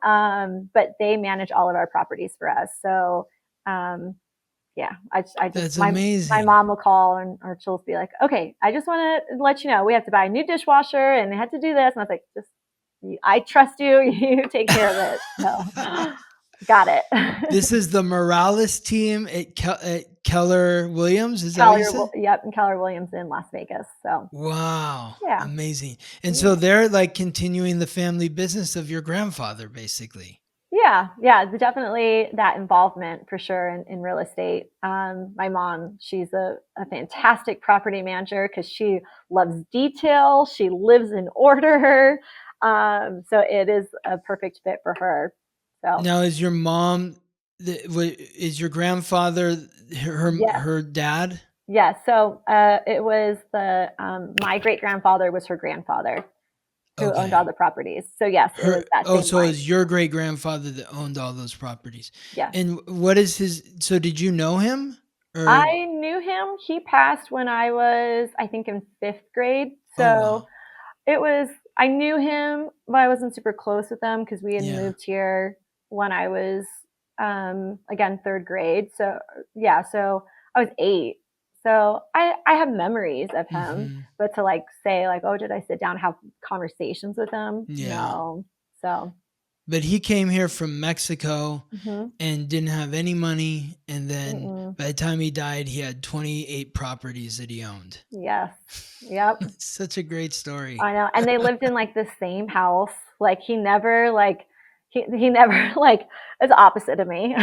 But they manage all of our properties for us. So, yeah, I just, that's amazing. My mom will call or she'll be like, okay, I just want to let you know, we have to buy a new dishwasher and they had to do this. And I was like, I trust you. You take care of it. So, got it. This is the Morales team at Keller Williams. Is that what you said? Yep, and Keller Williams in Las Vegas. So. Wow. Yeah. Amazing. And so they're like continuing the family business of your grandfather, basically. Yeah, definitely that involvement for sure in real estate. My mom, she's a fantastic property manager because she loves detail. She lives in order. So it is a perfect fit for her. So now, is your mom, is your grandfather her dad? Yeah. So it was my great grandfather was her grandfather who owned all the properties. So yes, it was that same so line. it's your great grandfather that owned all those properties. Yeah. And what is so did you know him? Or? I knew him. He passed when I was, I think, in 5th grade. So I knew him, but I wasn't super close with him because we had moved here when I was, again, 3rd grade. So yeah, so I was 8. So I have memories of him, but to like say like, oh, did I sit down and have conversations with him? Yeah. No. So. But he came here from Mexico and didn't have any money. And then by the time he died, he had 28 properties that he owned. Yes. Yep. It's such a great story. I know. And they lived in like the same house. Like he never like, he never like, it's opposite of me.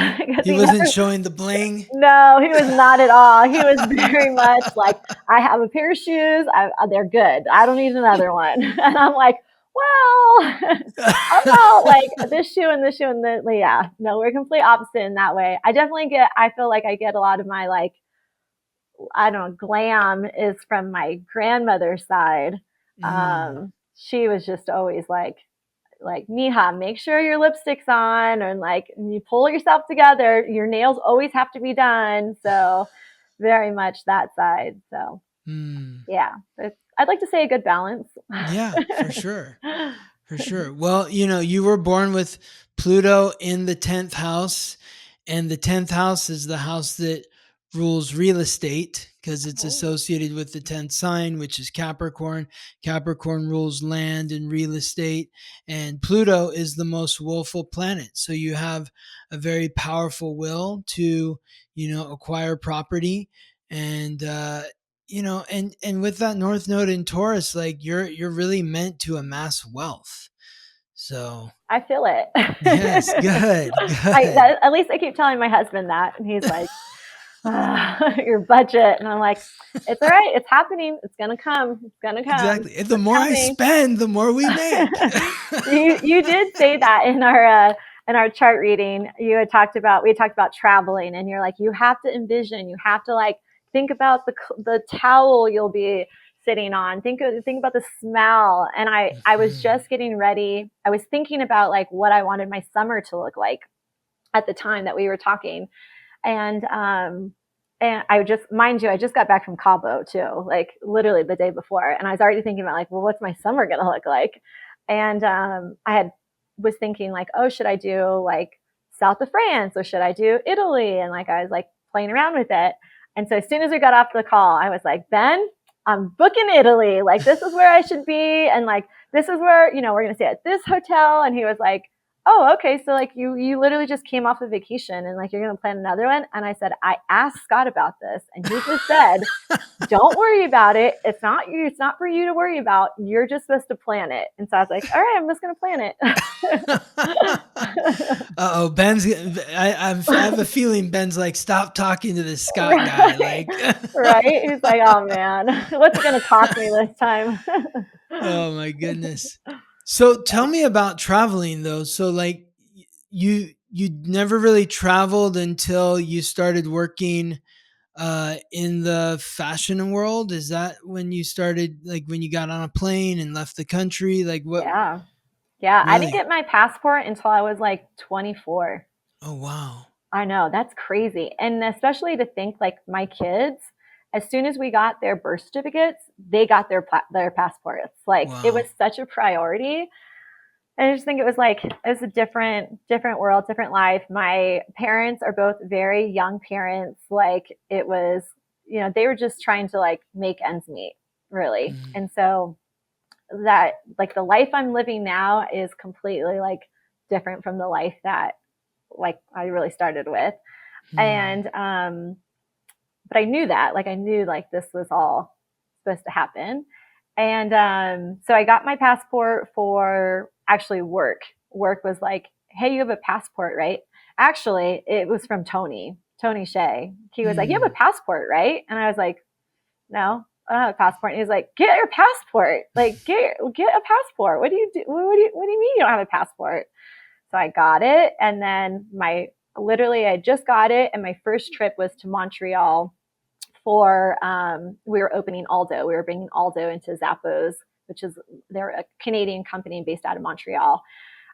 He wasn't showing the bling? No, he was not at all. He was very much like, I have a pair of shoes. They're good. I don't need another one. And I'm like, well, about like this shoe and this shoe and the, yeah, no, we're completely opposite in that way. I feel like I get a lot of my like, I don't know, glam is from my grandmother's side. She was just always like, Mija, make sure your lipstick's on, and like you pull yourself together. Your nails always have to be done. So very much that side. So yeah, I'd like to say a good balance. Yeah, for sure. For sure. Well, you were born with Pluto in the 10th house, and the 10th house is the house that rules real estate because it's Oh, associated with the 10th sign, which is Capricorn. Capricorn rules land and real estate. And Pluto is the most willful planet. So you have a very powerful will to, acquire property. And, and with that North Node in Taurus, like you're really meant to amass wealth. So I feel it. yes, good, good. At least I keep telling my husband that, and he's like, your budget. And I'm like, it's all right. It's happening. It's going to come. It's going to come. Exactly. And the It's more I coming. spend, the more we make. You did say that in our chart reading. We had talked about traveling, and you're like, you have to envision, you have to like think about the towel you'll be sitting on. Think about the smell. And I was just getting ready. I was thinking about like what I wanted my summer to look like at the time that we were talking. And I just, mind you, I just got back from Cabo too, like literally the day before. And I was already thinking about like, well, what's my summer going to look like? And was thinking like, oh, should I do like south of France or should I do Italy? And like, I was like playing around with it. And so as soon as we got off the call, I was like, Ben, I'm booking Italy. Like, this is where I should be. And like, this is where, we're going to stay at this hotel. And he was like, oh, okay. So like you literally just came off a vacation and like you're going to plan another one. And I said, I asked Scott about this and he just said, don't worry about it. It's not you. It's not for you to worry about. You're just supposed to plan it. And so I was like, all right, I'm just going to plan it. Uh-oh, I have a feeling Ben's like, stop talking to this Scott right. guy. Like, right. He's like, oh man, what's it going to cost me this time? oh my goodness. So tell me about traveling though. So like you never really traveled until you started working in the fashion world. Is that when you started, like when you got on a plane and left the country? Like what? Yeah. Yeah. I didn't Really? get my passport until I was like 24. Oh, wow. I know, that's crazy. And especially to think like my kids, as soon as we got their birth certificates, they got their passports. Like it was Wow. such a priority. And I just think it was like it was a different world, different life. My parents are both very young parents. Like it was, they were just trying to like make ends meet, really. Mm, And so that like the life I'm living now is completely like different from the life that like I really started with. mm, And but I knew that, like I knew like this was all supposed to happen. And so I got my passport for actually work. Work was like, hey, you have a passport, right? Actually, it was from Tony Hsieh. He was like, you have a mm. passport, right? And I was like, no, I don't have a passport. And he was like, get your passport. Like, get a passport. What do you do? What do you mean you don't have a passport? So I got it. And then literally, I just got it. And my first trip was to Montreal for, we were opening Aldo. We were bringing Aldo into Zappos, which is, they're a Canadian company based out of Montreal.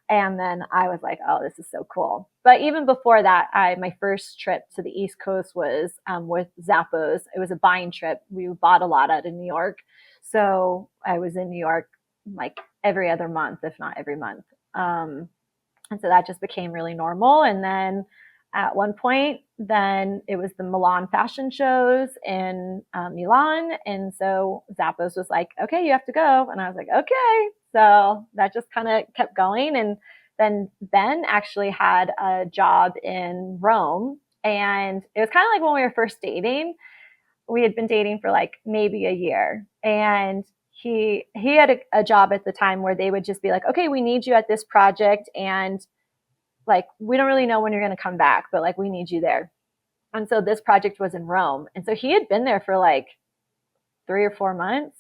And then I was like, oh, this is so cool. But even before that, my first trip to the East Coast was with Zappos. It was a buying trip. We bought a lot out of New York. So I was in New York like every other month, if not every month. And so that just became really normal. And then at one point, then it was the Milan fashion shows in Milan. And so Zappos was like, okay, you have to go. And I was like, okay. So that just kind of kept going. And then Ben actually had a job in Rome. And it was kind of like when we were first dating. We had been dating for like maybe a year. And he had a job at the time where they would just be like, okay, we need you at this project. And like, we don't really know when you're going to come back, but like, we need you there. And so this project was in Rome. And so he had been there for like 3 months.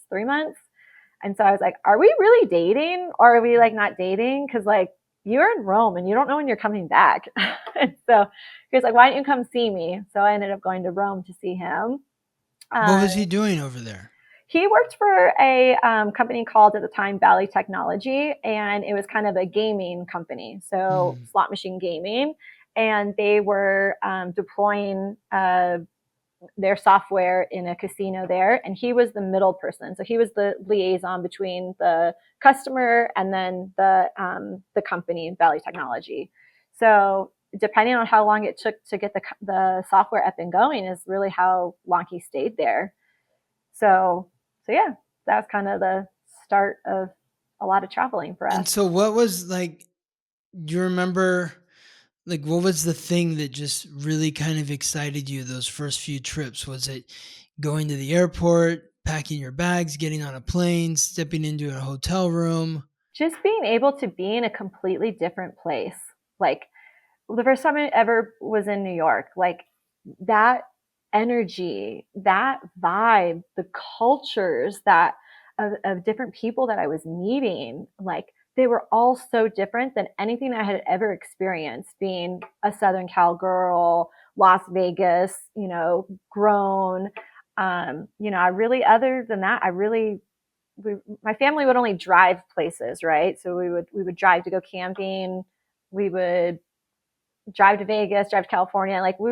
And so I was like, are we really dating or are we like not dating? Cause like you're in Rome and you don't know when you're coming back. And so he was like, why don't you come see me? So I ended up going to Rome to see him. What Uh, was he doing over there? he worked for a company called at the time Bally Technology, and it was kind of a gaming company, so Mm, slot machine gaming. And they were deploying their software in a casino there, and he was the middle person. So he was the liaison between the customer and then the company, Bally Technology. So depending on how long it took to get the software up and going is really how long he stayed there. So yeah, that was kind of the start of a lot of traveling for us. And so what was like, do you remember like what was the thing that just really kind of excited you those first few trips? Was it going to the airport, packing your bags, getting on a plane, stepping into a hotel room? Just being able to be in a completely different place. Like the first time I ever was in New York, like that energy, that vibe, the cultures that of different people that I was meeting, like they were all so different than anything I had ever experienced being a Southern Cal girl, Las Vegas, grown. I really, other than that, my family would only drive places, right? So we would drive to go camping. We would drive to Vegas, drive to California. Like we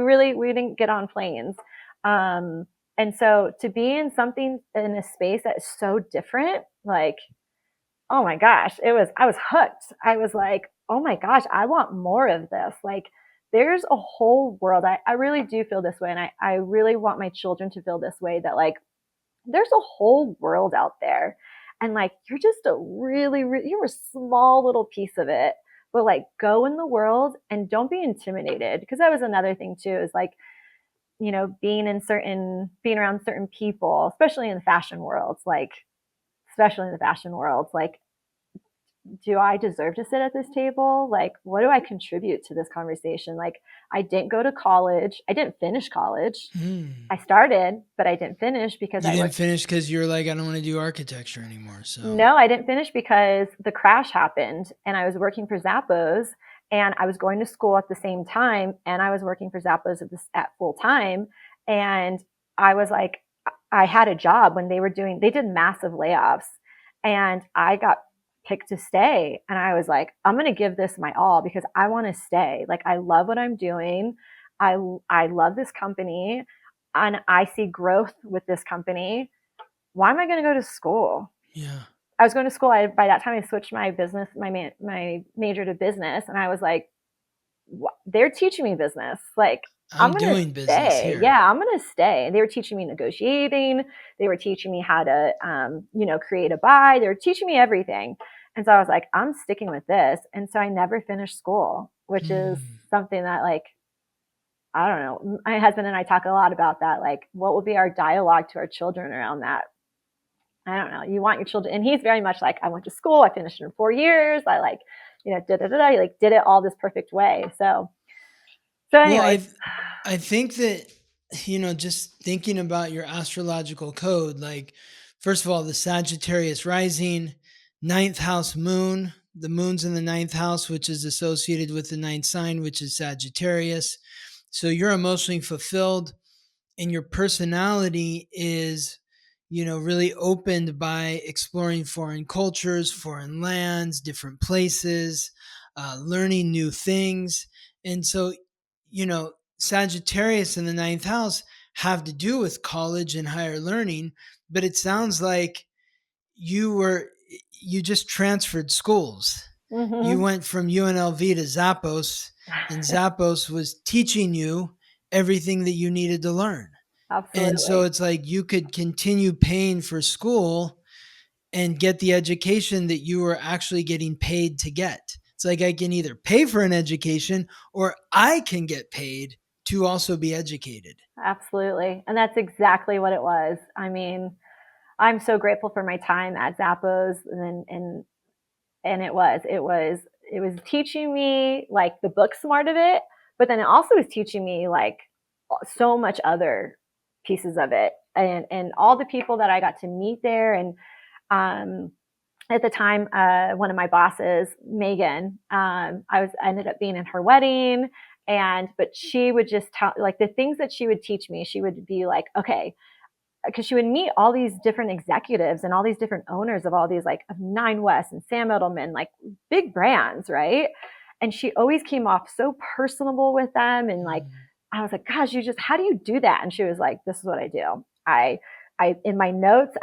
didn't get on planes. And so to be in something in a space that is so different, like, oh my gosh, I was hooked. I was like, oh my gosh, I want more of this. Like there's a whole world. I really do feel this way. And I really want my children to feel this way, that like there's a whole world out there. And like you're just you're a small little piece of it. But like go in the world and don't be intimidated. Because that was another thing too, is like, being around certain people, especially in the fashion world, like do I deserve to sit at this table? Like, what do I contribute to this conversation? Like, I didn't go to college. I didn't finish college. I started, but I didn't finish because You I didn't worked. finish because you're like, I don't want to do architecture anymore. So, No, I didn't finish because the crash happened and I was working for Zappos and I was going to school at the same time and I was working for Zappos at full time. And I was like, I had a job when they did massive layoffs and I got picked to stay. And I was like, I'm going to give this my all because I want to stay. Like, I love what I'm doing. I love this company and I see growth with this company. Why am I going to go to school? yeah, I was going to school. By that time, I switched my major to business, and I was like, they're teaching me business. Like, I'm I'm going to doing business stay. here. Yeah, I'm going to stay. And they were teaching me negotiating. They were teaching me how to, create a buy. They were teaching me everything. And so I was like, I'm sticking with this. And so I never finished school, which is something that, like, I don't know. My husband and I talk a lot about that. Like, what will be our dialogue to our children around that? I don't know. You want your children, and he's very much like, I went to school, I finished in 4 years, I like, he like did it all this perfect way. So Well, anyways, I think that, just thinking about your astrological code, like, first of all, the Sagittarius rising, ninth house moon, the moon's in the ninth house, which is associated with the ninth sign, which is Sagittarius. So you're emotionally fulfilled and your personality is, really opened by exploring foreign cultures, foreign lands, different places, learning new things. And so, Sagittarius in the ninth house have to do with college and higher learning, but it sounds like you were you just transferred schools. You mm-hmm, went from UNLV to Zappos, and Zappos was teaching you everything that you needed to learn. And so absolutely, it's like you could continue paying for school and get the education that you were actually getting paid to get. It's like I can either pay for an education or I can get paid to also be educated. absolutely, and that's exactly what it was. I mean, I'm so grateful for my time at Zappos, and it was teaching me like the book smart of it, but then it also was teaching me like so much other pieces of it, and all the people that I got to meet there. And um at the time, one of my bosses, Megan, I ended up being in her wedding, but she would just tell, like, the things that she would teach me. She would be like, okay, because she would meet all these different executives and all these different owners of all these, like, of Nine West and Sam Edelman, like big brands, right? And she always came off so personable with them. And like, I was like, gosh, how do you do that? And she was like, this is what I do. in my notes,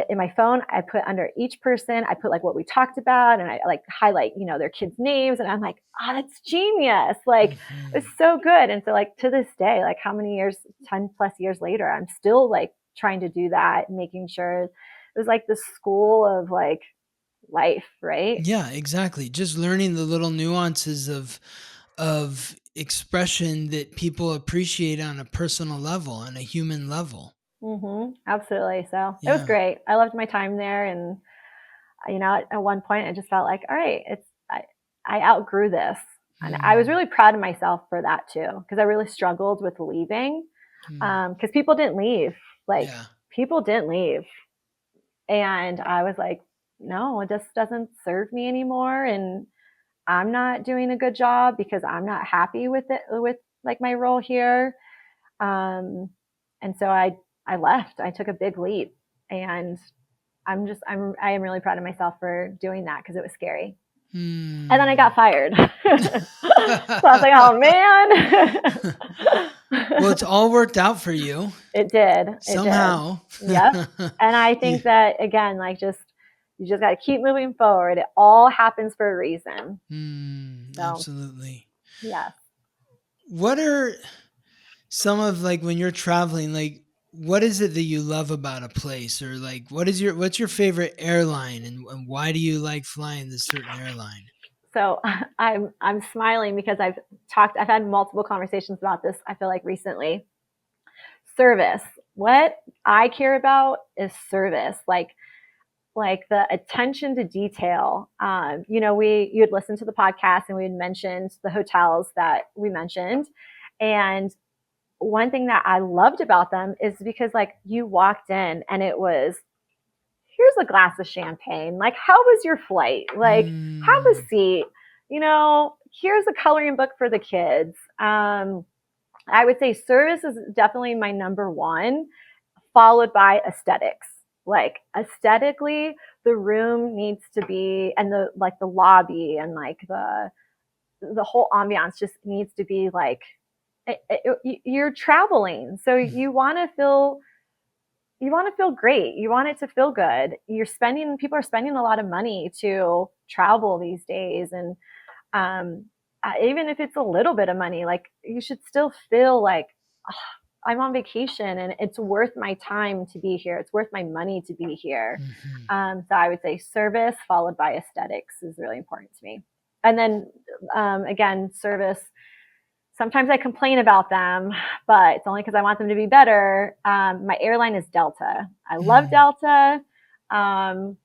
in my phone, I put under each person, I put like what we talked about, and I like highlight, their kids' names. And I'm like, oh, that's genius. Like, it's so good. And so like to this day, like how many years, 10 plus years later, I'm still like trying to do that, making sure it was like the school of like life, right? Yeah, exactly. Just learning the little nuances of expression that people appreciate on a personal level, on a human level. Absolutely. So it was Yeah. great. I loved my time there. And, at one point I just felt like, all right, I outgrew this. And I was really proud of myself for that too, because I really struggled with leaving. Because people didn't leave. Like Yeah. people didn't leave. And I was like, no, it just doesn't serve me anymore. And I'm not doing a good job because I'm not happy with it, with like my role here. And so I left. I took a big leap, and I am really proud of myself for doing that because it was scary. And then I got fired. So I was like, oh man. Well, it's all worked out for you. It did. It did. Somehow. Yep. And I think that again, like you just got to keep moving forward. It all happens for a reason. So, Absolutely. yes. What are some of like when you're traveling, like what is it that you love about a place, or like what's your favorite airline, and why do you like flying this certain airline? So I'm smiling because I've had multiple conversations about this. I feel like recently, service. What I care about is service, like the attention to detail. You'd listen to the podcast and we had mentioned the hotels that we mentioned, and one thing that I loved about them is because like you walked in and it was, here's a glass of champagne. Like, how was your flight? Like, have a seat. Here's a coloring book for the kids. I would say service is definitely my number one, followed by aesthetics. Like aesthetically, the room needs to be, and the lobby and like the whole ambiance just needs to be like, you're traveling, so you want to feel great. You want it to feel good. People are spending a lot of money to travel these days. And even if it's a little bit of money, like you should still feel like, oh, I'm on vacation and it's worth my time to be here. It's worth my money to be here. So I would say service followed by aesthetics is really important to me. And then again, service. Sometimes I complain about them, but it's only because I want them to be better. My airline is Delta. I love Delta. Again,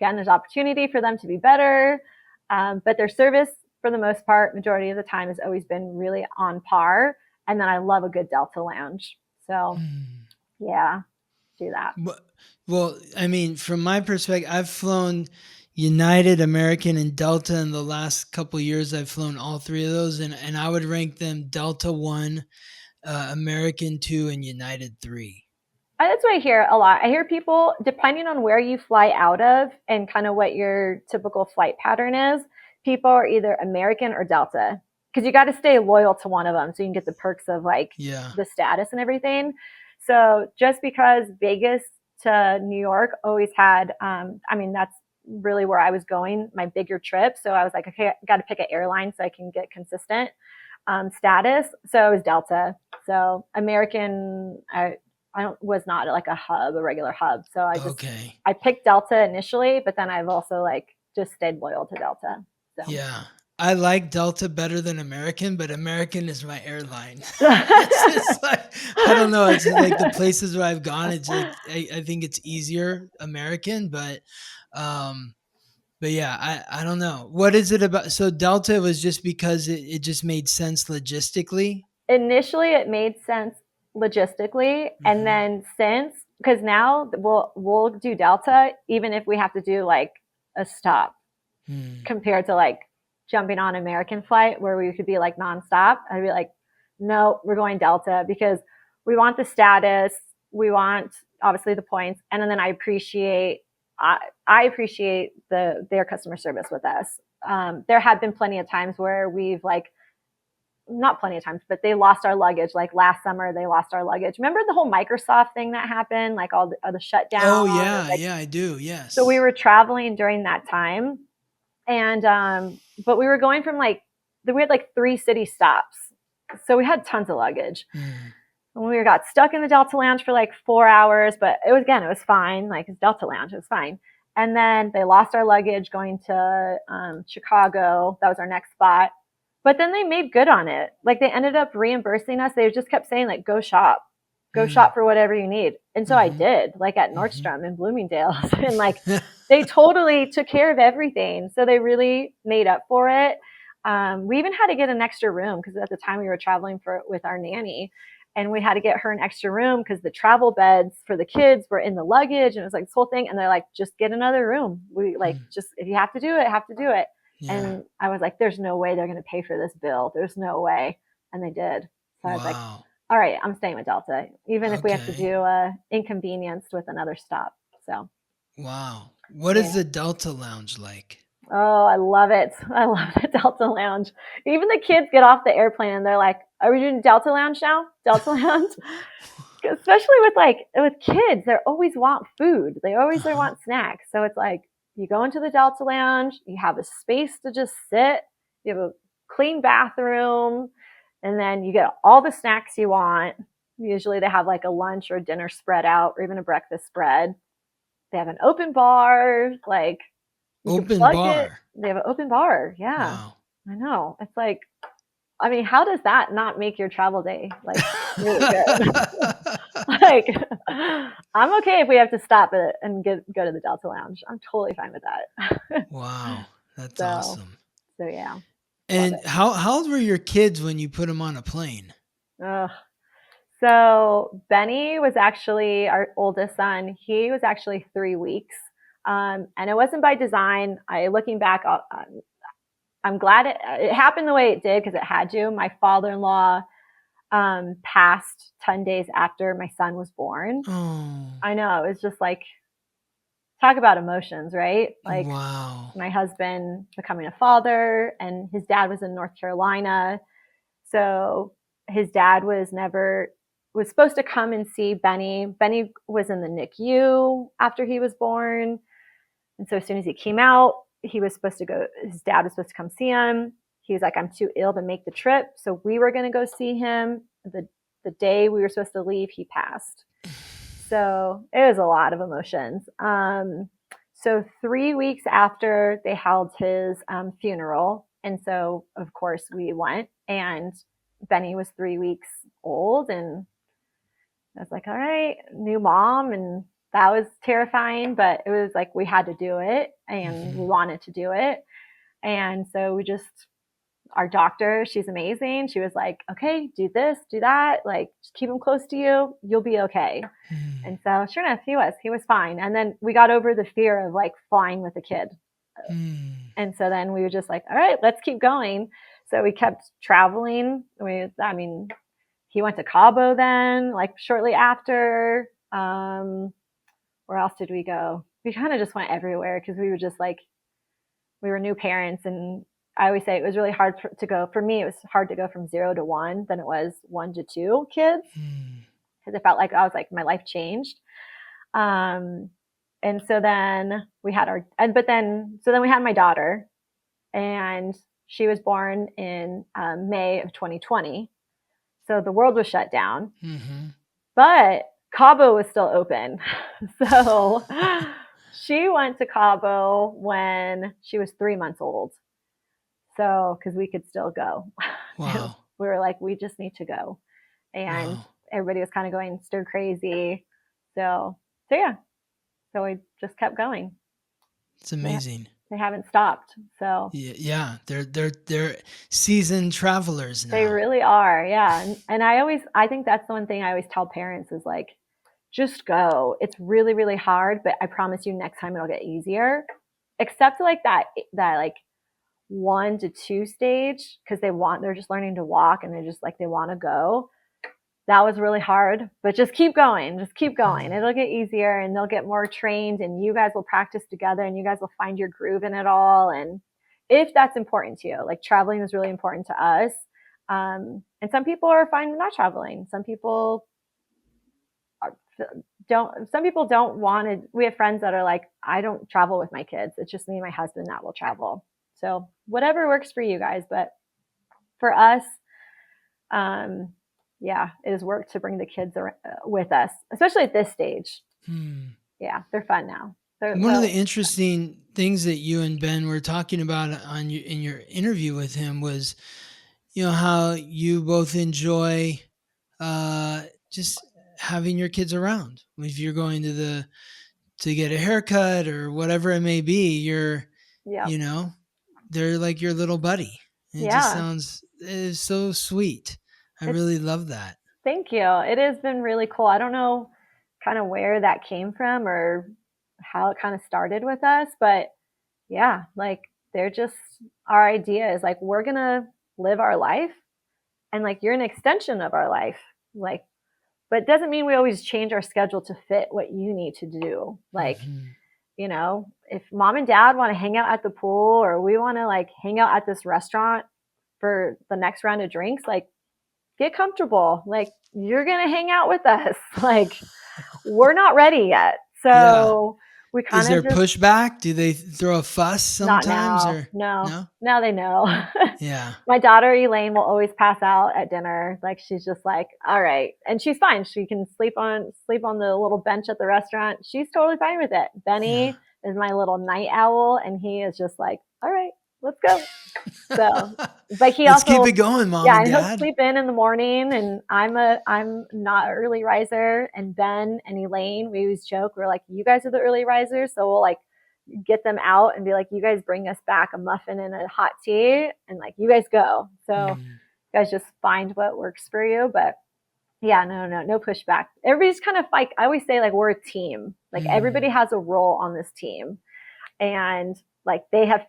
there's opportunity for them to be better, but their service, for the most part, majority of the time, has always been really on par. And then I love a good Delta lounge. So, yeah, do that. Well, I mean, from my perspective, I've flown United, American, and Delta in the last couple of years. I've flown all three of those, and I would rank them Delta 1, American 2, and United 3. That's what I hear a lot. I hear people, depending on where you fly out of and kind of what your typical flight pattern is, people are either American or Delta, because you got to stay loyal to one of them so you can get the perks of like the status and everything. So just because Vegas to New York always had, that's really where I was going, my bigger trip. So I was like, okay, I got to pick an airline so I can get consistent status. So it was Delta. So American, I was not like a regular hub. So I picked Delta initially, but then I've also like just stayed loyal to Delta. So. Yeah. I like Delta better than American, but American is my airline. It's just like, I don't know. It's like the places where I've gone, it's like, I think it's easier American, but yeah, I don't know. What is it about? So Delta was just because it just made sense logistically? Initially, it made sense logistically. And then because now we'll do Delta, even if we have to do like a stop compared to like jumping on American flight where we could be like nonstop. I'd be like, no, we're going Delta because we want the status. We want obviously the points. And then I appreciate their customer service with us. There have been plenty of times where we've like not plenty of times, but they lost our luggage. Like last summer, they lost our luggage. Remember the whole Microsoft thing that happened, like all the shutdown? Oh yeah, yeah, I do. So we Yes. were traveling during that time, and but we were going from we had like 3 city stops, so we had tons of luggage. Mm. And we got stuck in the Delta Lounge for like 4 hours, but it was fine. Like it's Delta Lounge, it was fine. And then they lost our luggage going to Chicago. That was our next spot. But then they made good on it. Like they ended up reimbursing us. They just kept saying like, go shop for whatever you need. And so I did, like at Nordstrom and Bloomingdale's, and like they totally took care of everything. So they really made up for it. We even had to get an extra room because at the time we were traveling with our nanny, and we had to get her an extra room because the travel beds for the kids were in the luggage, and it was like this whole thing. And they're like, just get another room. We like, just if you have to do it, have to do it. Yeah. And I was like, there's no way they're going to pay for this bill. There's no way. And they did. So I was like, all right, I'm staying with Delta, even if we have to do inconvenienced with another stop. So. Wow. What is the Delta Lounge like? Oh, I love it. I love the Delta Lounge. Even the kids get off the airplane and they're like, are we doing Delta Lounge now? Delta Lounge? Especially with kids, they always want food. They always want snacks. So it's like, you go into the Delta Lounge, you have a space to just sit, you have a clean bathroom, and then you get all the snacks you want. Usually they have like a lunch or a dinner spread out, or even a breakfast spread. They have an open bar, like open bar. They have an open bar. Yeah. Wow. I know. It's like, I mean, how does that not make your travel day like really good? Like, I'm okay if we have to stop it and go to the Delta Lounge. I'm totally fine with that. Wow, that's awesome. So yeah. And how old were your kids when you put them on a plane? So Benny was actually our oldest son. He was actually 3 weeks. And it wasn't by design. Looking back, I'm glad it happened the way it did because it had to. My father-in-law passed 10 days after my son was born. Oh. I know. It was just like, talk about emotions, right? Like my husband becoming a father, and his dad was in North Carolina. So his dad was supposed to come and see Benny. Benny was in the NICU after he was born. And so as soon as he came out, his dad was supposed to come see him. He was like, I'm too ill to make the trip. So we were going to go see him. The day we were supposed to leave, he passed. So it was a lot of emotions. So 3 weeks after they held his funeral. And so, of course, we went, and Benny was 3 weeks old. And I was like, all right, new mom. And that was terrifying, but it was like we had to do it, and we wanted to do it. And so our doctor, she's amazing. She was like, okay, do this, do that. Like, just keep him close to you. You'll be okay. And so sure enough, he was fine. And then we got over the fear of like flying with a kid. And so then we were just like, all right, let's keep going. So we kept traveling. He went to Cabo then, like shortly after. Where else did we go? We kind of just went everywhere because we were just like, we were new parents. And I always say it was really hard to go. For me, it was hard to go from 0 to 1 than it was 1 to 2 kids. Because it felt like my life changed. And so then we had then we had my daughter, and she was born in May of 2020. So the world was shut down, but Cabo was still open. So she went to Cabo when she was 3 months old. So, because we could still go. Wow. We were like, we just need to go. And everybody was kind of going stir crazy. So yeah. So we just kept going. It's amazing. They haven't stopped. So yeah, they're seasoned travelers now. They really are. Yeah. And I think that's the one thing I always tell parents is like, just go. It's really, really hard, but I promise you next time it'll get easier. Except like that like 1 to 2 stage, because they're just learning to walk, and they're just like, they want to go. That was really hard, but just keep going. It'll get easier, and they'll get more trained, and you guys will practice together, and you guys will find your groove in it all. And if that's important to you, like traveling is really important to us. And some people are fine with not traveling. Some people don't want to. We have friends that are like, I don't travel with my kids. It's just me and my husband that will travel. So whatever works for you guys. But for us, yeah, it is work to bring the kids with us, especially at this stage. Yeah, they're fun now. One of the interesting things that you and Ben were talking about in your interview with him was, how you both enjoy just having your kids around. If you're going to get a haircut or whatever it may be, they're like your little buddy. It just is so sweet. I really love that. Thank you. It has been really cool. I don't know kind of where that came from or how it kind of started with us, but yeah, like they're just, our idea is like, we're going to live our life and like, you're an extension of our life. Like, but it doesn't mean we always change our schedule to fit what you need to do. Like, if mom and dad want to hang out at the pool or we want to like hang out at this restaurant for the next round of drinks, like get comfortable. Like you're going to hang out with us. Like we're not ready yet. So we kind of. Is there pushback? Do they throw a fuss sometimes? Not now. No. Now they know. Yeah. My daughter Elaine will always pass out at dinner. Like she's just like, all right. And she's fine. She can sleep on the little bench at the restaurant. She's totally fine with it. Benny is my little night owl and he is just like, all right, let's go. So, but he let's also keep it going, Mom and Dad. He'll sleep in the morning, and I'm not an early riser. And Ben and Elaine, we always joke, we're like, you guys are the early risers, so we'll like get them out and be like, you guys bring us back a muffin and a hot tea, and like you guys go. So you guys just find what works for you. But yeah, no pushback. Everybody's kind of like, I always say like we're a team. Like everybody has a role on this team, and like they're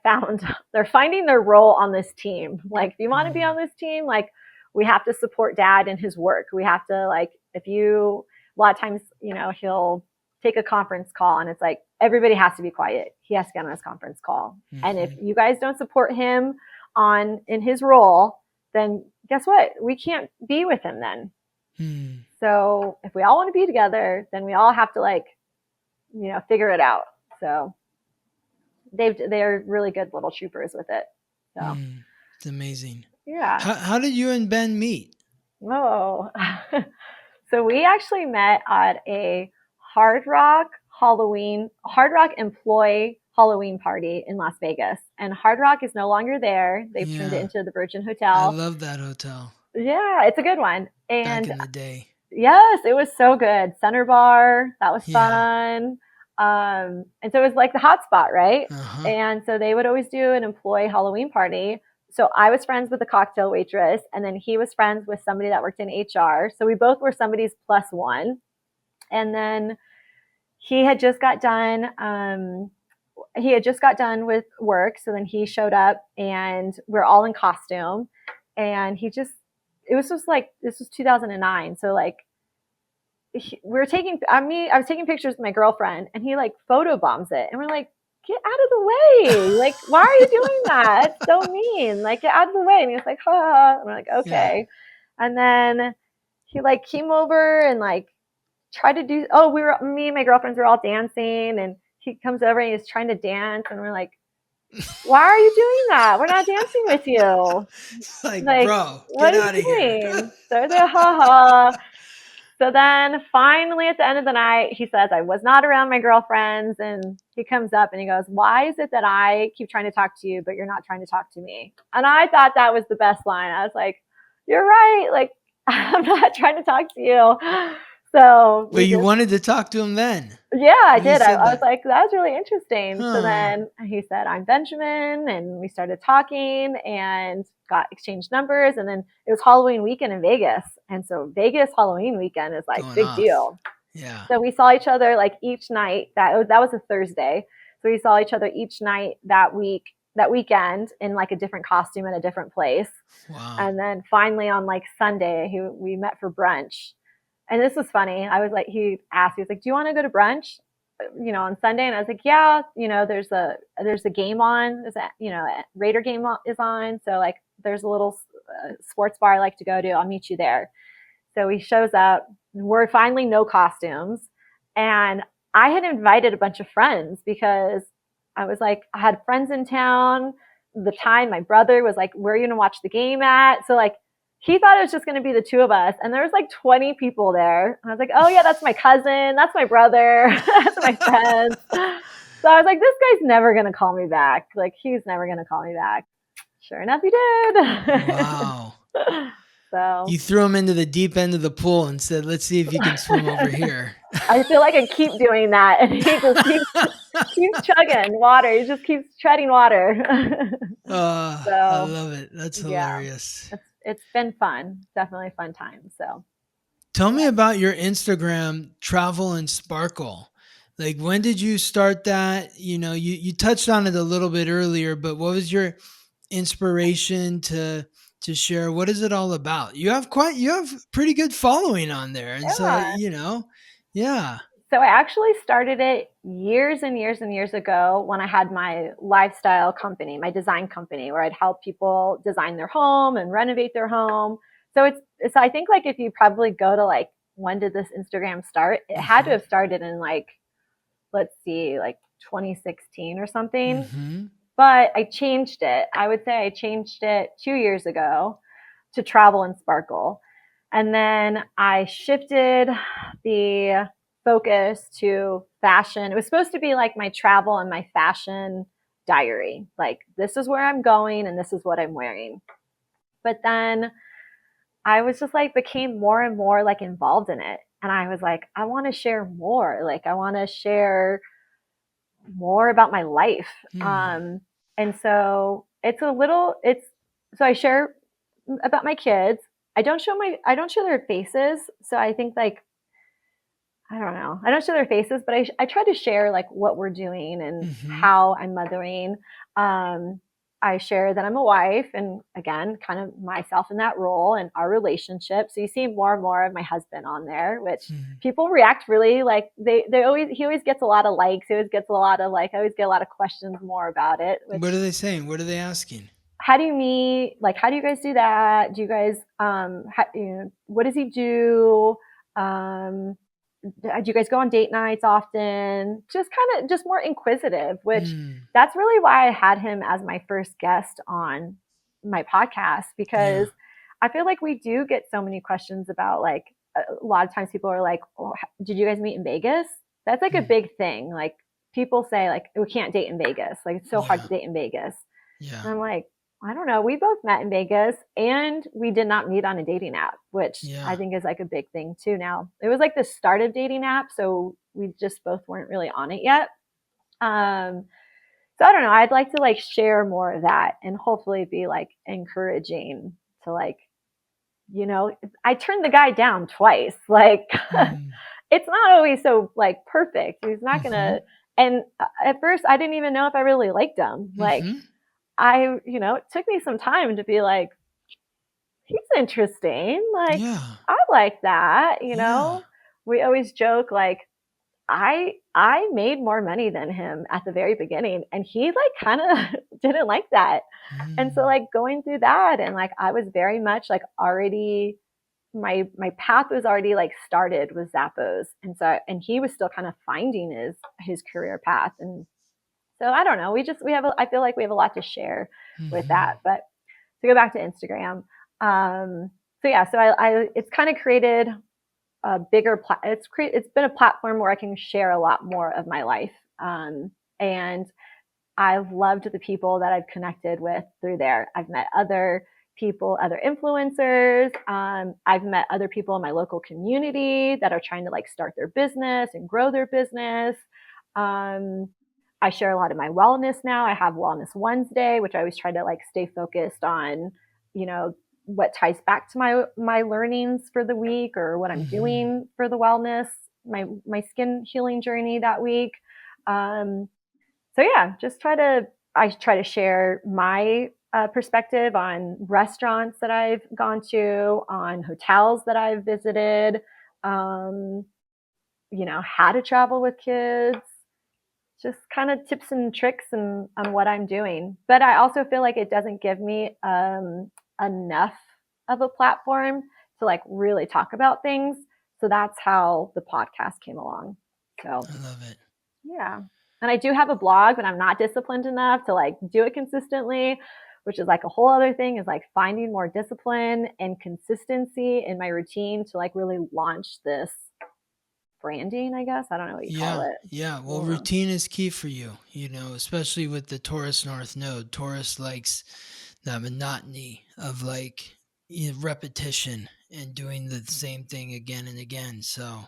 finding their role on this team. Like, if you want to be on this team, like we have to support dad in his work. We have to like, a lot of times, he'll take a conference call and it's like, everybody has to be quiet. He has to get on his conference call. And if you guys don't support him in his role, then guess what? We can't be with him then. So if we all want to be together, then we all have to like, figure it out. So they're really good little troopers with it. So it's amazing. Yeah. How did you and Ben meet? Oh, so we actually met at a Hard Rock employee Halloween party in Las Vegas. And Hard Rock is no longer there. They've turned it into the Virgin Hotel. I love that hotel. Yeah, it's a good one. And back in the day. Yes, it was so good. Center bar, that was fun. And so it was like the hot spot, right? And so they would always do an employee Halloween party. So I was friends with the cocktail waitress, and then he was friends with somebody that worked in HR. So we both were somebody's plus one. And then he had just got done. With work. So then he showed up, and we're all in costume. And this was 2009. So like, I was taking pictures with my girlfriend, and he like photo bombs it, and we're like, get out of the way. Like, why are you doing that? It's so mean. Like, get out of the way. And he was like, ha. And we're like, okay. Yeah. And then he like came over and like tried to me and my girlfriends were all dancing, and he comes over and he's trying to dance, and we're like, why are you doing that? We're not dancing with you. Like bro, get out of here. So they're ha. So then finally at the end of the night, he says, I was not around my girlfriends. And he comes up and he goes, why is it that I keep trying to talk to you, but you're not trying to talk to me? And I thought that was the best line. I was like, you're right. Like, I'm not trying to talk to you. So, but you wanted to talk to him then. Yeah, I did. I was like, that's really interesting. So then he said, I'm Benjamin. And we started talking and got exchanged numbers. And then it was Halloween weekend in Vegas. And so Vegas Halloween weekend is like big deal. Yeah. So we saw each other like each night. That was a Thursday. So we saw each other each night that weekend in like a different costume at a different place. Wow. And then finally on like Sunday, we met for brunch. And this was funny. He asked, he was like, do you want to go to brunch, on Sunday? And I was like, yeah, there's a game on, a Raider game is on. So like, there's a little sports bar I like to go to. I'll meet you there. So he shows up. We're finally no costumes. And I had invited a bunch of friends because I was like, I had friends in town. The time my brother was like, where are you going to watch the game at? So like, he thought it was just going to be the two of us. And there was like 20 people there. And I was like, oh yeah, that's my cousin. That's my brother. That's my friends. So I was like, this guy's never going to call me back. Like, he's never going to call me back. Sure enough, he did. Wow. So You threw him into the deep end of the pool and said, let's see if you can swim over here. I feel like I keep doing that. And he just keeps chugging water. He just keeps treading water. I love it. That's hilarious. It's been fun. Definitely a fun time. So tell me about your Instagram, Travel and Sparkle. Like, when did you start that? You know, you touched on it a little bit earlier, but what was your inspiration to share? What is it all about? You have pretty good following on there. And so, yeah. So I actually started it years and years and years ago when I had my lifestyle company, my design company, where I'd help people design their home and renovate their home. So I think like if you probably go to like, when did this Instagram start? It had to have started in like, let's see, like 2016 or something. Mm-hmm. But I changed it. I would say I changed it 2 years ago to Travel and Sparkle. And then I shifted the focus to fashion. It was supposed to be like my travel and my fashion diary. Like, this is where I'm going and this is what I'm wearing. But then I was just like, became more and more like involved in it. And I was like, I want to share more. Like, I want to share more about my life. And so so I share about my kids. I don't show their faces. So I think like, I don't know. I don't show their faces, but I try to share like what we're doing and how I'm mothering. I share that I'm a wife and again, kind of myself in that role and our relationship. So you see more and more of my husband on there, which people react really like he always gets a lot of likes. He always gets a lot of I always get a lot of questions more about it. What are they saying? What are they asking? How do you meet? Like, how do you guys do that? Do you guys, what does he do? Do you guys go on date nights often? Just kind of just more inquisitive, which that's really why I had him as my first guest on my podcast, because I feel like we do get so many questions about like, a lot of times people are like, oh, did you guys meet in Vegas? That's like a big thing. Like, people say like, we can't date in Vegas. Like, it's so hard to date in Vegas. Yeah. And I'm like, I don't know. We both met in Vegas and we did not meet on a dating app, which I think is like a big thing too now. It was like the start of dating app. So we just both weren't really on it yet. So I don't know. I'd like to like share more of that and hopefully be like encouraging to like, I turned the guy down twice. Like, it's not always so like perfect. He's not going to, and at first I didn't even know if I really liked him. Like, it took me some time to be like, he's interesting. Like, I like that, we always joke, like, I made more money than him at the very beginning and he like kind of didn't like that. And so like going through that and like, I was very much like already, my path was already like started with Zappos. And he was still kind of finding his career path. And so I don't know. I feel like we have a lot to share with that. But to go back to Instagram, it's kind of created a bigger. It's been a platform where I can share a lot more of my life, and I've loved the people that I've connected with through there. I've met other people, other influencers. I've met other people in my local community that are trying to like start their business and grow their business. I share a lot of my wellness now. I have Wellness Wednesday, which I always try to like stay focused on, what ties back to my learnings for the week or what I'm doing for the wellness, my skin healing journey that week. Just I try to share my perspective on restaurants that I've gone to, on hotels that I've visited, how to travel with kids. Just kind of tips and tricks on what I'm doing. But I also feel like it doesn't give me enough of a platform to like really talk about things. So that's how the podcast came along. So I love it. yeah. And I do have a blog, but I'm not disciplined enough to like do it consistently, which is like a whole other thing, is like finding more discipline and consistency in my routine to like really launch this branding, I guess. I don't know what you call Yeah, it. yeah. Well, Yeah. routine is key for you, especially with the Taurus North Node. Taurus likes that monotony of like repetition and doing the same thing again and again. So,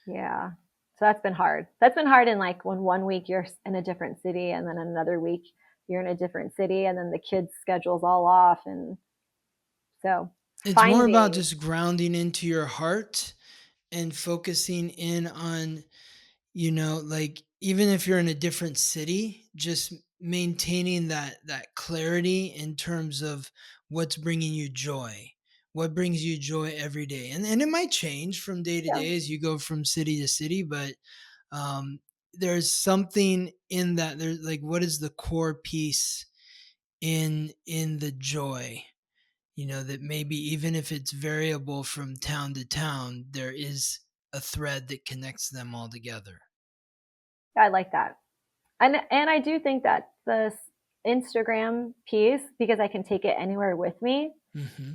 Yeah. So that's been hard. That's been hard in like when one week you're in a different city and then another week you're in a different city and then the kids' schedule's all off. And so it's more about finding, just grounding into your heart and focusing in on, like even if you're in a different city, just maintaining that clarity in terms of what's bringing you joy. What brings you joy every day? And it might change from day to yeah, day as you go from city to city, but um, there's something in that. There's like, what is the core piece in the joy? That maybe even if it's variable from town to town, there is a thread that connects them all together. I like that. And I do think that this Instagram piece, because I can take it anywhere with me, Hmm.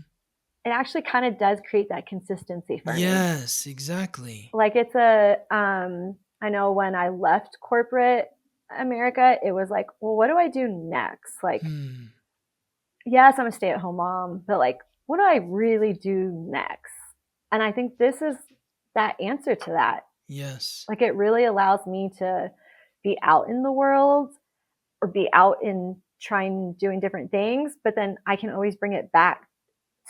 it actually kind of does create that consistency for me. Yes, exactly. Like it's I know when I left corporate America, it was like, well, what do I do next? Like, Hmm. yes, I'm a stay-at-home mom, but like, what do I really do next? And I think this is that answer to that. Yes. Like, it really allows me to be out in the world or be out in trying doing different things, but then I can always bring it back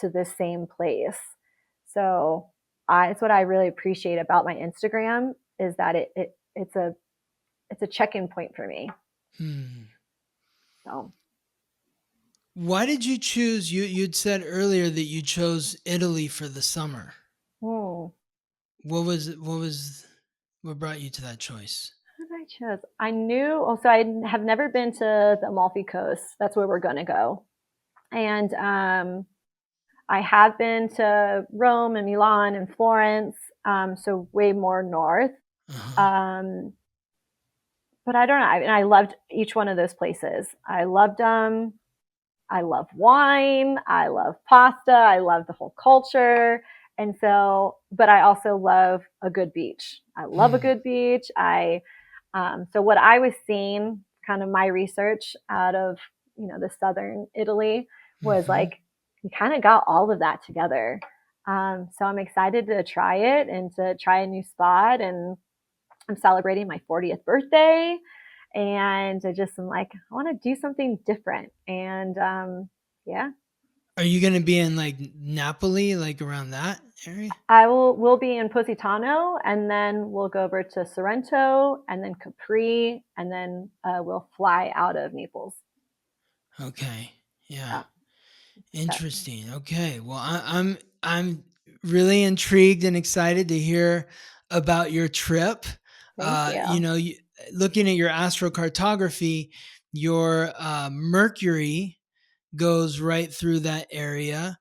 to the same place. So it's what I really appreciate about my Instagram is that it's a check-in point for me. Hmm. So Why did you choose? You'd said earlier that you chose Italy for the summer. hmm, What brought you to that choice? what did I choose? I knew also I have never been to the Amalfi Coast. That's where we're gonna go. And I have been to Rome and Milan and Florence, so way more north. Uh-huh. Um, but I don't know. And I loved each one of those places. I loved them. I love wine. I love pasta. I love the whole culture. And so, but I also love a good beach. I love a Hmm. good beach. So what I was seeing, kind of my research out of, the southern Italy was Hmm. like, you kind of got all of that together. So I'm excited to try it and to try a new spot. And I'm celebrating my 40th birthday. And I just am like, I want to do something different. And yeah, Are you going to be in like Napoli, like around that area? we'll be in Positano and then we'll go over to Sorrento and then Capri and then we'll fly out of Naples. Okay. Yeah. Yeah, that, Interesting. Okay. Well, I'm really intrigued and excited to hear about your trip. thank you. Looking at your astrocartography, your Mercury goes right through that area.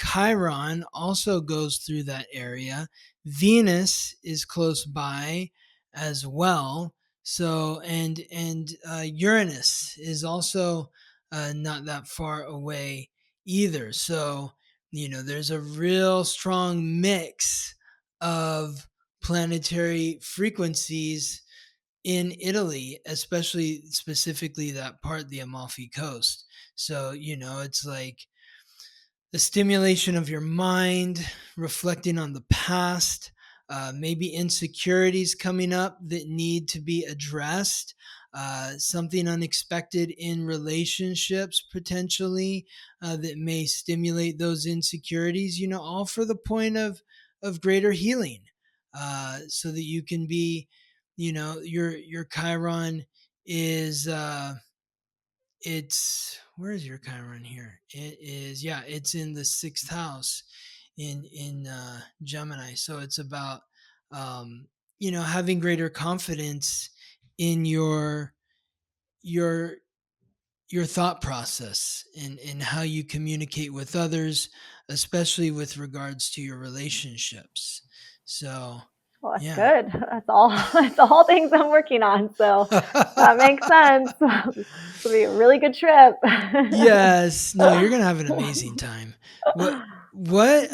Chiron also goes through that area. Venus is close by as well. So and Uranus is also not that far away either. So there's a real strong mix of planetary frequencies in Italy, especially specifically that part, the Amalfi Coast. So, it's like the stimulation of your mind, reflecting on the past, maybe insecurities coming up that need to be addressed, something unexpected in relationships potentially that may stimulate those insecurities, all for the point of greater healing, so that you can be, your Chiron is it's where is your Chiron here? It is, yeah, it's in the sixth house in Gemini. So it's about having greater confidence in your your thought process and how you communicate with others, especially with regards to your relationships. So, Well, that's yeah. good. That's all. That's all things I'm working on. So that makes sense. This will be a really good trip. Yes. No, you're gonna have an amazing time. What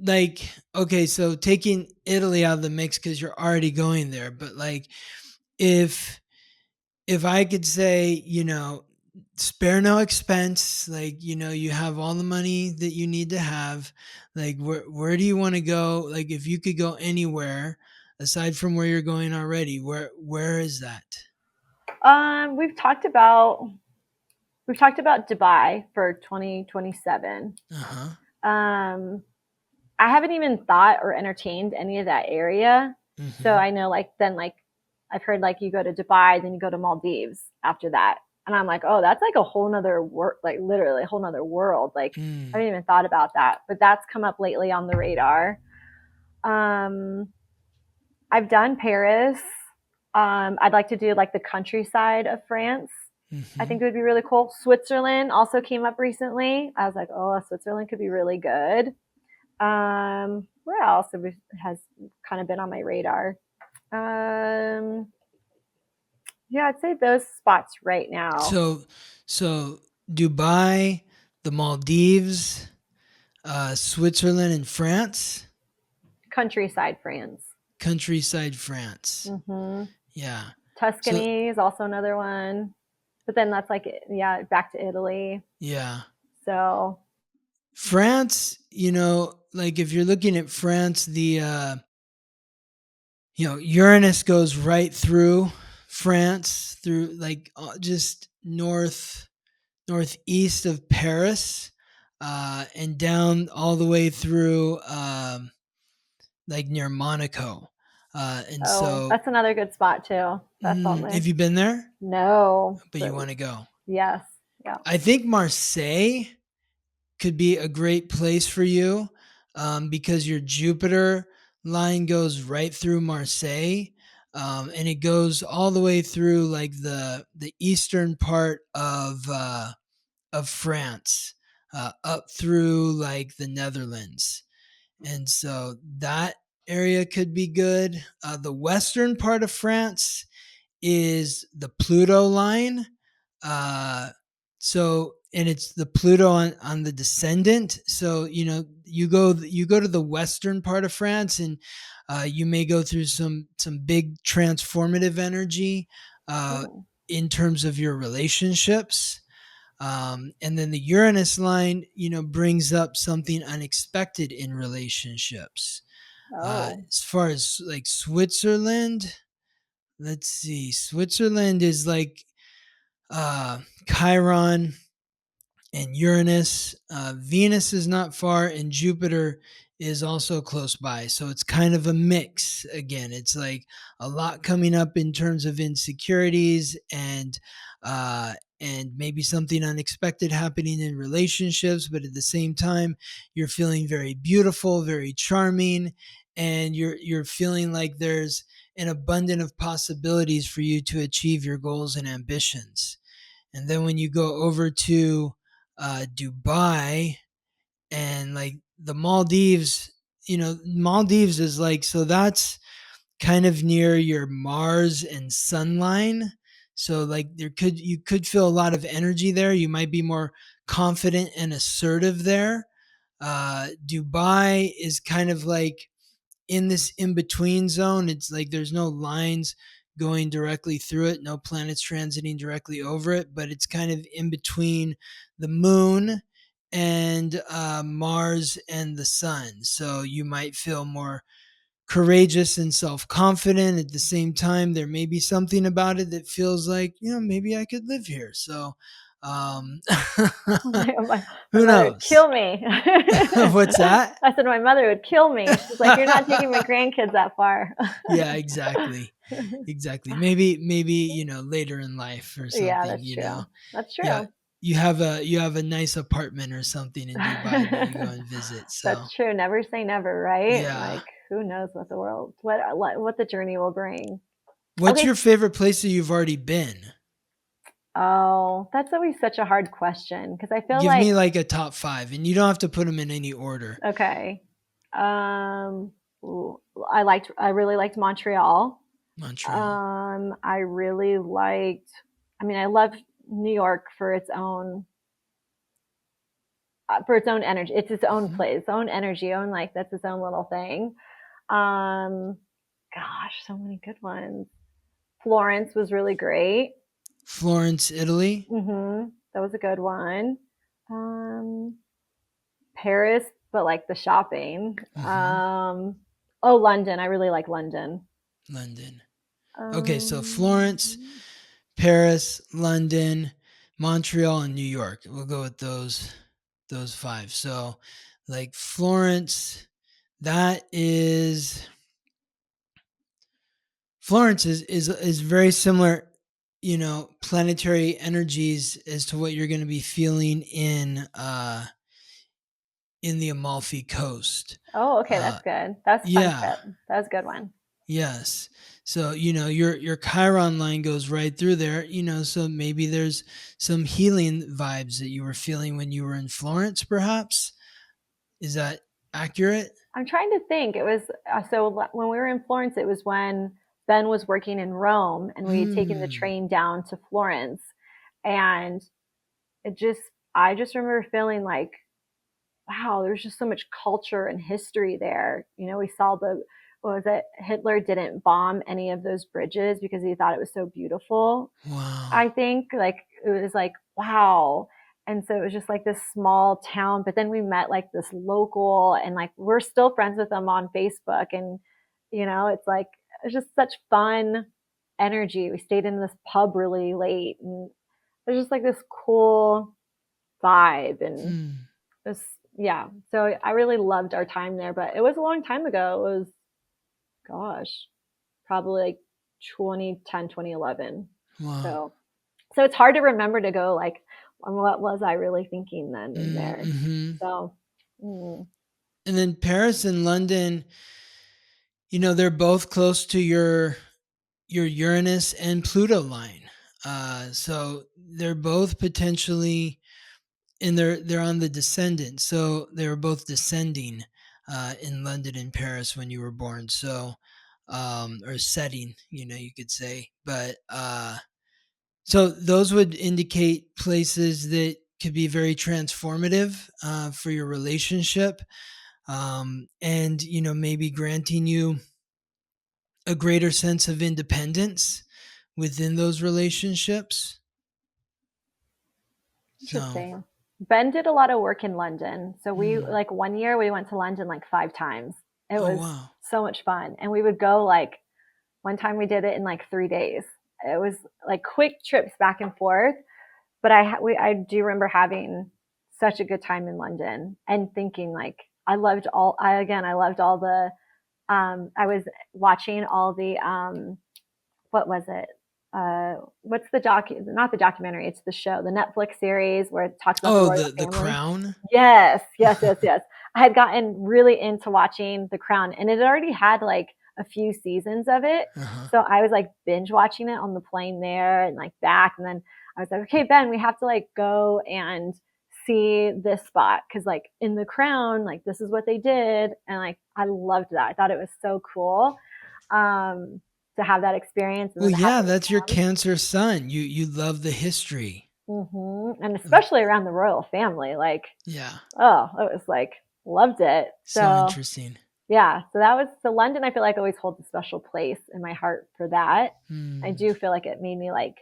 like okay, so taking Italy out of the mix because you're already going there, but like if if I could say, spare no expense, like, you have all the money that you need to have, like where do you want to go? Like if you could go anywhere aside from where you're going already, where is that? Um, we've talked about we've talked about Dubai for 2027. Uh-huh. Um, I haven't even thought or entertained any of that area. So Mm-hmm. I know like I've heard like you go to Dubai, then you go to Maldives after that. And I'm like, oh, that's like a whole nother world, like literally a whole nother world. Like I Mm. haven't even thought about that, but that's come up lately on the radar. Um, I've done Paris. I'd like to do like the countryside of France. I Mm-hmm. think it would be really cool. Switzerland also came up recently. I was like, oh, Switzerland could be really good. Where else has kind of been on my radar? Um, yeah, I'd say those spots right now. So Dubai, the Maldives, Switzerland and France, Countryside France. countryside France. Mm-hmm. Yeah. So Tuscany is also another one. But then that's like, yeah, back to Italy. yeah. So, France, like if you're looking at France, the Uranus goes right through France, through like just northeast of Paris, and down all the way through like near Monaco. And oh, so, that's another good spot too. That's on have my, you been there? no, But but you want to go. yes. Yeah. I think Marseille could be a great place for you, because your Jupiter line goes right through Marseille, and it goes all the way through like the eastern part of France, up through like the Netherlands, and so that area could be good. The western part of France is the Pluto line. Uh, and it's the Pluto on the descendant. So you go to the western part of France, and you may go through some big transformative energy, uh, Ooh. in terms of your relationships. And then the Uranus line, brings up something unexpected in relationships. Oh. As far as like Switzerland, let's see. Switzerland is like Chiron and Uranus. Venus is not far, and Jupiter is also close by. So it's kind of a mix. Again, it's like a lot coming up in terms of insecurities and maybe something unexpected happening in relationships, but at the same time, you're feeling very beautiful, very charming, and you're feeling like there's an abundance of possibilities for you to achieve your goals and ambitions. And then when you go over to Dubai and like the Maldives, Maldives is like, so that's kind of near your Mars and Sun line. So like you could feel a lot of energy there. You might be more confident and assertive there. Dubai is kind of like in this in between zone. It's like there's no lines going directly through it, no planets transiting directly over it, but it's kind of in between the moon and Mars and the sun. So you might feel more courageous and self confident. At the same time, there may be something about it that feels like, maybe I could live here. So, um, My who mother would knows? kill me. What's that? I said my mother would kill me. She's like, you're not taking my grandkids that far. Yeah, exactly. Exactly. Maybe, later in life or Yeah, something, that's true. That's Yeah. true. You have a nice apartment or something in Dubai that you go and visit. So, That's true. Never say never, right? yeah. Like, who knows what the world, what the journey will bring. What's Okay, your favorite place that you've already been? Oh, that's always such a hard question because I feel Give like, me like a top 5, and you don't have to put them in any order. okay. Um, I really liked Montreal. Montreal. I really liked, I mean, I love New York for its own energy. It's its own Mhm. place, its own energy, own like that's its own little thing. Um, Gosh, so many good ones. Florence was really great. Florence, Italy. That was a good one. Um, Paris, but like the shopping. Hmm. Oh, London. I really like London. London. Okay, so Florence, Um, Paris, London, Montreal, and New York. We'll go with those 5. So, like Florence, that is Florence is very similar, planetary energies as to what you're going to be feeling in the Amalfi Coast. oh, okay, Uh, that's good. That's a fun yeah, trip. That was a good one. yes. So, your Chiron line goes right through there, so maybe there's some healing vibes that you were feeling when you were in Florence, perhaps. Is that accurate? I'm trying to think. It was when we were in Florence, it was when Ben was working in Rome and we had taken the Hmm. train down to Florence. And it just, I just remember feeling like, wow, there's just so much culture and history there. We saw what was it? Hitler didn't bomb any of those bridges because he thought it was so beautiful. Wow. I think like it was like, wow. And so it was just like this small town. But then we met like this local and like we're still friends with them on Facebook. And, it's like, it's just such fun energy. We stayed in this pub really late and it was just like this cool vibe. And Hmm. it was, yeah. So I really loved our time there, but it was a long time ago. It was, gosh, probably like 2010, 2011. Wow. So it's hard to remember to go like, what was I really thinking then and there? Mm-hmm. So, mm, And then Paris and London, they're both close to your Uranus and Pluto line. So they're both potentially, and they're on the descendant. So they were both descending in London and Paris when you were born. So, or setting, you could say. But so those would indicate places that could be very transformative for your relationship, and maybe granting you a greater sense of independence within those relationships. So, interesting. Ben did a lot of work in London. So we mm, like one year we went to London like 5 times. It oh was wow, so much fun. And we would go like one time we did it in like 3 days. It was like quick trips back and forth. But I do remember having such a good time in London and thinking like I loved all the I was watching all the what was it? What's the not the documentary, it's the show, the Netflix series where it talks about the oh, royal the family. crown. Yes, yes, yes, yes. I had gotten really into watching The Crown and it already had like a few seasons of it. Uh-huh. So I was like binge watching it on the plane there and like back. And then I was like, okay, Ben, we have to like go and see this spot. Cause like in The Crown, like this is what they did. And like I loved that. I thought it was so cool um, to have that experience and Well, then to have yeah, it that's your with Cancer sun. You love the history. And especially around the royal family. Like, Yeah, oh, it was like, loved it. so So interesting. yeah, so London I feel like always holds a special place in my heart for that. I Hmm. do feel like it made me like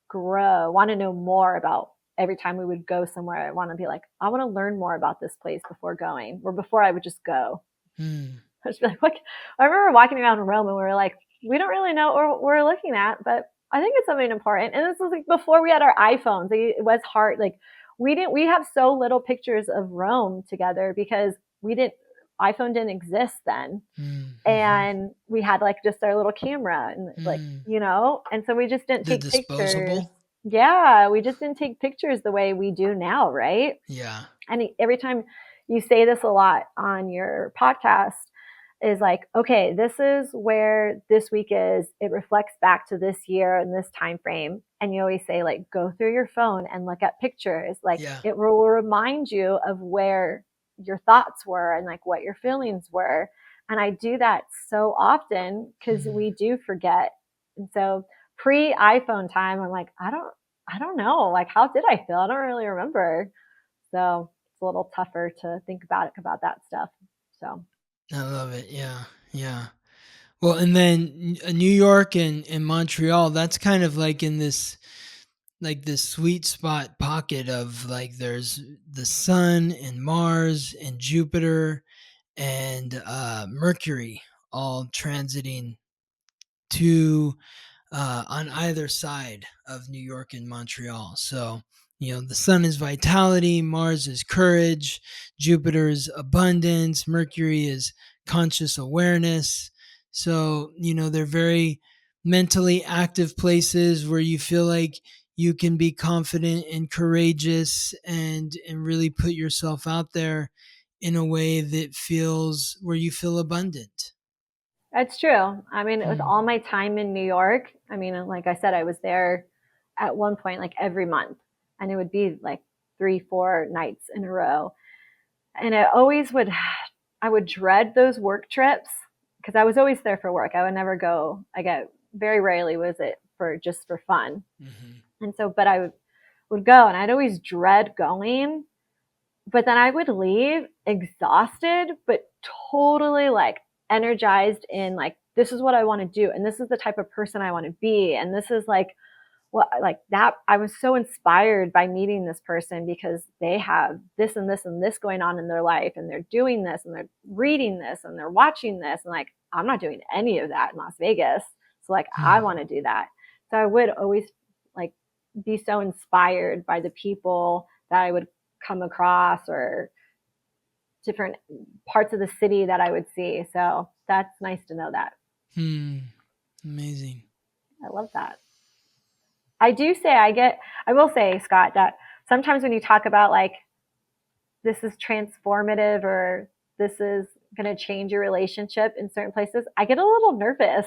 grow, want to know more about every time we would go somewhere. I want to be like, I want to learn more about this place before going, or before I would just go. Hmm. I was like, what? I remember walking around Rome and we were like, we don't really know what we're looking at, but I think it's something important. And this was like before we had our iPhones. It was hard. Like we have so little pictures of Rome together because iPhone didn't exist then. Hmm. Hmm. And we had like just our little camera and like, Hmm. and so we just didn't The take pictures. disposable. Yeah, we just didn't take pictures the way we do now, right? Yeah. And every time you say this a lot on your podcast is like, okay, this is where this week is. It reflects back to this year and this time frame. And you always say, like, go through your phone and look at pictures. Like, Yeah. it will remind you of where your thoughts were and like what your feelings were. And I do that so often because we do forget. And so pre iPhone time, I'm like, I don't know. Like, how did I feel? I don't really remember. So it's a little tougher to think about that stuff. So I love it. Yeah. Yeah. Well, and then New York and Montreal, that's kind of like in this sweet spot pocket of like there's the sun and Mars and Jupiter and Mercury all transiting to on either side of New York and Montreal. So, the sun is vitality, Mars is courage, Jupiter is abundance, Mercury is conscious awareness. So, they're very mentally active places where you feel like you can be confident and courageous and really put yourself out there in a way that feels where you feel abundant. that's true. I mean, with Hmm. all my time in New York, I mean, like I said, I was there at one point, like every month, and it would be like 3, 4 nights in a row. And I would dread those work trips because I was always there for work. I would never go, I get very rarely was it for just for fun. Hmm. And so, but would go and I'd always dread going, but then I would leave exhausted, but totally like energized in like, this is what I want to do. And this is the type of person I want to be. And this is like, well, like that, I was so inspired by meeting this person because they have this and this and this going on in their life, and they're doing this and they're reading this and they're watching this. And like, I'm not doing any of that in Las Vegas. So, like, I Hmm. want to do that. So, I would always like be so inspired by the people that I would come across or different parts of the city that I would see. So, that's nice to know that. Hmm. Amazing. I love that. I will say, Scott, that sometimes when you talk about like this is transformative or this is going to change your relationship in certain places, I get a little nervous.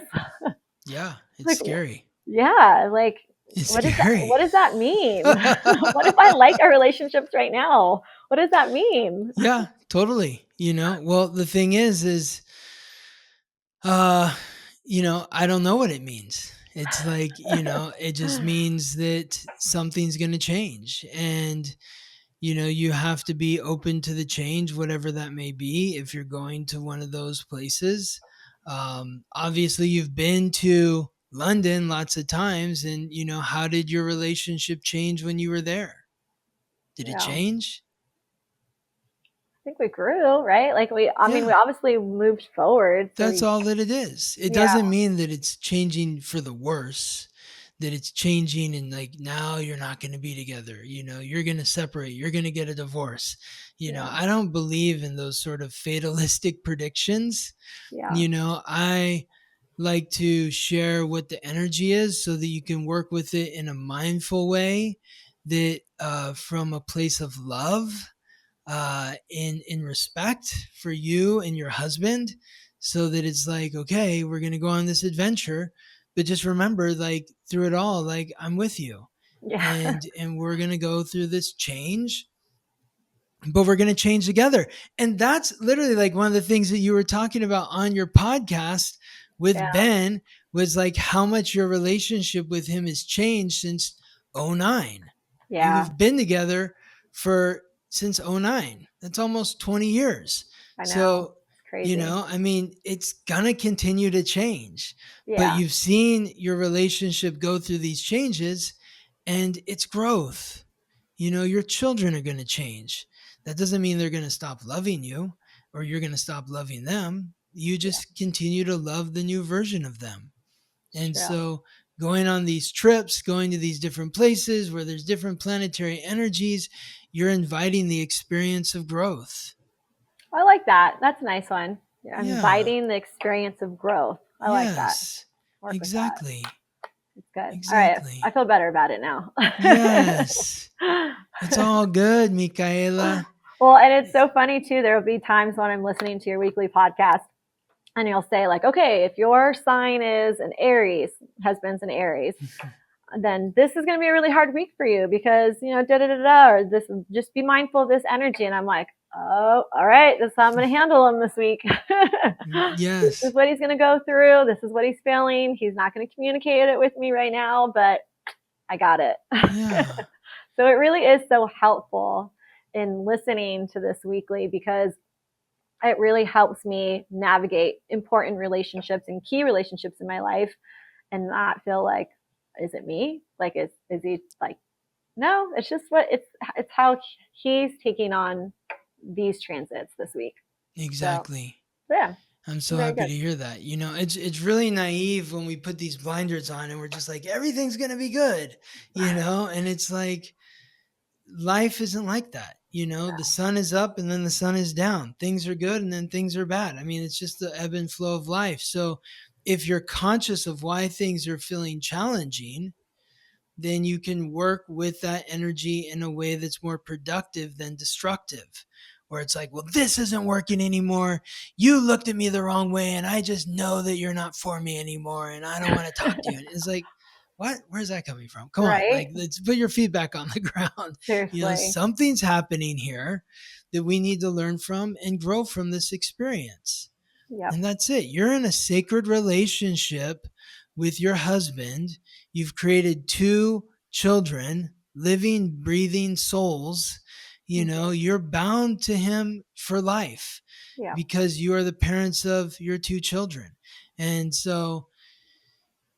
Yeah, it's Like, scary. yeah, like It's what is that? scary. What does that mean? What if I like our relationships right now? What does that mean? Yeah, totally. Well, the thing is, uh, I don't know what it means. It's like, it just means that something's going to change. And, you have to be open to the change, whatever that may be, if you're going to one of those places. Obviously, you've been to London lots of times. And, how did your relationship change when you were there? Did it Yeah, I change? think we grew, right? Like I mean, we Yeah, obviously moved forward. So that's all that it is. It yeah, doesn't mean that it's changing for the worse, that it's changing and like now you're not going to be together. You're going to separate, you're going to get a divorce. yeah, I don't believe in those sort of fatalistic predictions. yeah, I like to share what the energy is so that you can work with it in a mindful way that from a place of love in respect for you and your husband, so that it's like, okay, we're gonna go on this adventure, but just remember, like through it all, like I'm with you, yeah, and we're gonna go through this change, but we're going to change together. And that's literally like one of the things that you were talking about on your podcast with yeah, Ben, was like how much your relationship with him has changed since '09. You yeah. have been together for since '09. That's almost 20 years. I know, So, it's crazy. I mean, it's going to continue to change, but Yeah, you've seen your relationship go through these changes and it's growth. Your children are going to change. That doesn't mean they're going to stop loving you or you're going to stop loving them. You yeah, just continue to love the new version of them. it's And true. so going on these trips, going to these different places where there's different planetary energies, you're inviting the experience of growth. I like that. That's a nice one. You're Yeah. inviting the experience of growth. I like that. Yes. Work with that. Exactly. It's good. All right. I Exactly. feel better about it now. Yes. It's all good, Micaela. Well, and it's so funny too. There will be times when I'm listening to your weekly podcast And he'll say like, okay, if your sign is an Aries, husband's an Aries, then this is going to be a really hard week for you because, da da da da, or this, just be mindful of this energy. And I'm like, oh, all right, this is how I'm going to handle him this week. Yes. This is what he's going to go through. This is what he's feeling. He's not going to communicate it with me right now, but I got it. Yeah. So it really is so helpful in listening to this weekly because it really helps me navigate important relationships and key relationships in my life and not feel like, is it me? Like, is he like, no, it's just it's how he's taking on these transits this week. Exactly. So yeah. I'm so happy to hear that. It's really naive when we put these blinders on and we're just like, everything's going to be good, and it's like, life isn't like that. The sun is up and then the sun is down. Things are good and then things are bad. I mean, it's just the ebb and flow of life. So if you're conscious of why things are feeling challenging, then you can work with that energy in a way that's more productive than destructive. Where it's like, well, this isn't working anymore. You looked at me the wrong way and I just know that you're not for me anymore and I don't want to talk to you. And it's like, what? Where's that coming from? Come on, like, let's put your feet back on the ground. Seriously. Something's happening here that we need to learn from and grow from this experience. Yep. And that's it. You're in a sacred relationship with your husband. You've created 2 children, living, breathing souls. You're bound to him for life because you are the parents of your 2 children. And so,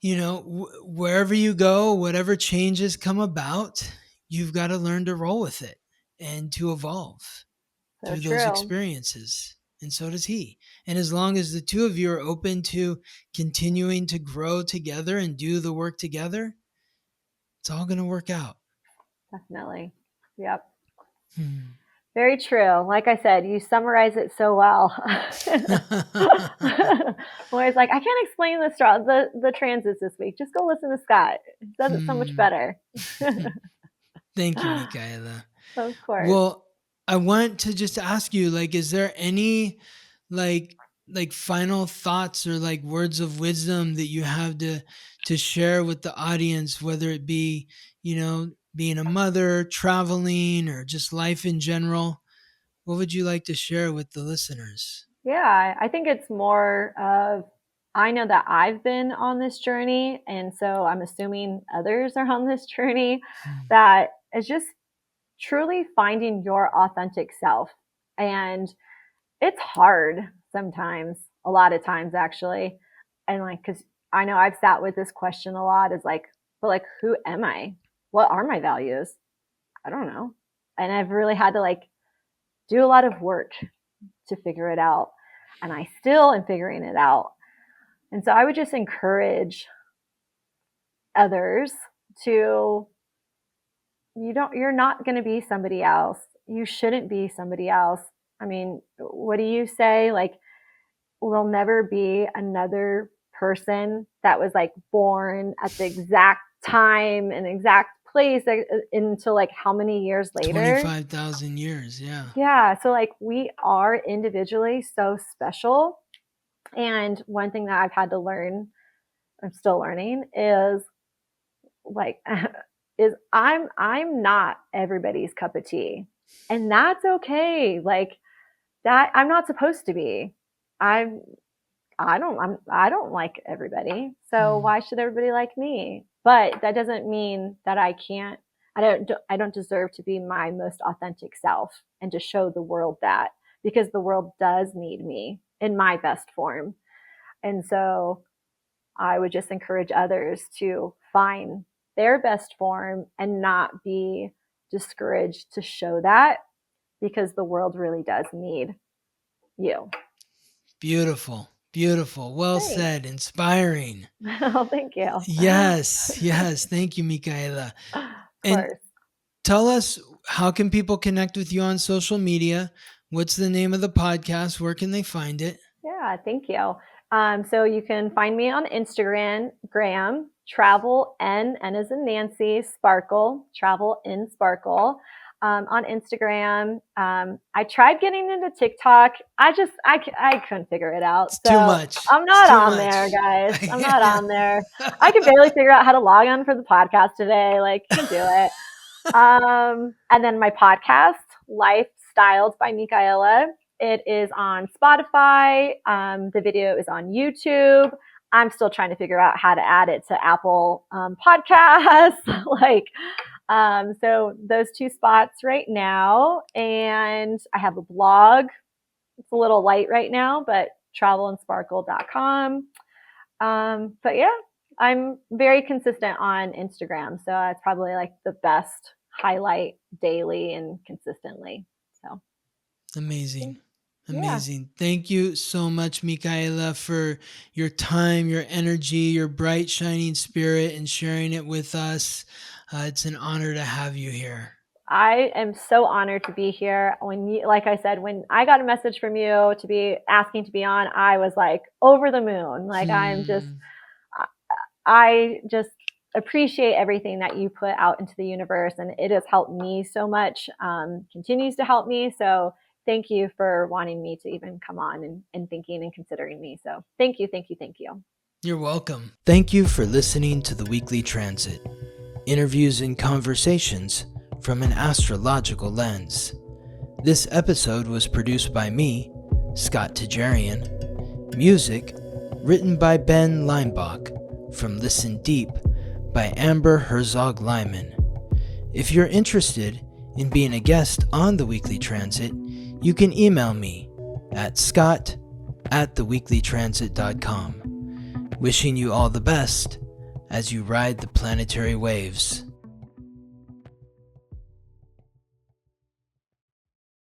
wherever you go, whatever changes come about, you've got to learn to roll with it and to evolve through those experiences. And so does he. And as long as the 2 of you are open to continuing to grow together and do the work together, it's all going to work out. Definitely. Yep. Very true. Like I said, you summarize it so well. Always like, I can't explain the transits this week. Just go listen to Scott. He does it so much better. Thank you, Micaela. Of course. Well, I want to just ask you, like, is there any like final thoughts or like words of wisdom that you have to share with the audience, whether it be, being a mother, traveling, or just life in general? What would you like to share with the listeners? Yeah, I think it's more of, I know that I've been on this journey, and so I'm assuming others are on this journey, that it's just truly finding your authentic self. And it's hard sometimes, a lot of times actually. And like, cause I know I've sat with this question a lot, is like, but like, who am I? What are my values? I don't know. And I've really had to like do a lot of work to figure it out. And I still am figuring it out. And so I would just encourage others to, you're not going to be somebody else. You shouldn't be somebody else. I mean, what do you say? Like, there'll never be another person that was like born at the exact time and exact place until like how many years later? 25,000 years. Yeah. Yeah. So like we are individually so special. And one thing that I've had to learn, I'm still learning, is like, I'm not everybody's cup of tea. And that's okay. Like that, I'm not supposed to be. I don't like everybody. So why should everybody like me? But that doesn't mean that I don't deserve to be my most authentic self and to show the world that, because the world does need me in my best form. And so I would just encourage others to find their best form and not be discouraged to show that, because the world really does need you. Beautiful. Beautiful. Well Thanks. said. Inspiring. Oh, thank you. Yes. Yes. Thank you, Micaela. And tell us, how can people connect with you on social media? What's the name of the podcast? Where can they find it? Yeah, thank you. So you can find me on Instagram, Travel N as in Nancy, Sparkle, Travel in Sparkle. on Instagram. I tried getting into TikTok. I couldn't figure it out. It's So too much. I'm not It's too on much. there, guys. I'm not on there. I could barely figure out how to log on for the podcast today. Like, can't do it. And then my podcast, Lifestyles by Micaela. It is on Spotify. The video is on YouTube. I'm still trying to figure out how to add it to Apple Podcasts. So those two spots right now. And I have a blog. It's a little light right now, but travelandsparkle.com. But yeah, I'm very consistent on Instagram. So it's probably like the best highlight daily and consistently. So Amazing. yeah. Thank you so much, Micaela, for your time, your energy, your bright, shining spirit, and sharing it with us. It's an honor to have you here. I am so honored to be here. Like I said, when I got a message from you to be asking to be on, I was like over the moon. Like I just appreciate everything that you put out into the universe, and it has helped me so much, continues to help me. So thank you for wanting me to even come on and thinking and considering me. So thank you, thank you, thank you. You're welcome. Thank you for listening to the Weekly Transit. Interviews and conversations from an astrological lens. This episode was produced by me, Scott Tajarian. Music written by Ben Leinbach from Listen Deep by Amber Herzog-Lyman. If you're interested in being a guest on the Weekly Transit, you can email me at scott@theweeklytransit.com. Wishing you all the best as you ride the planetary waves.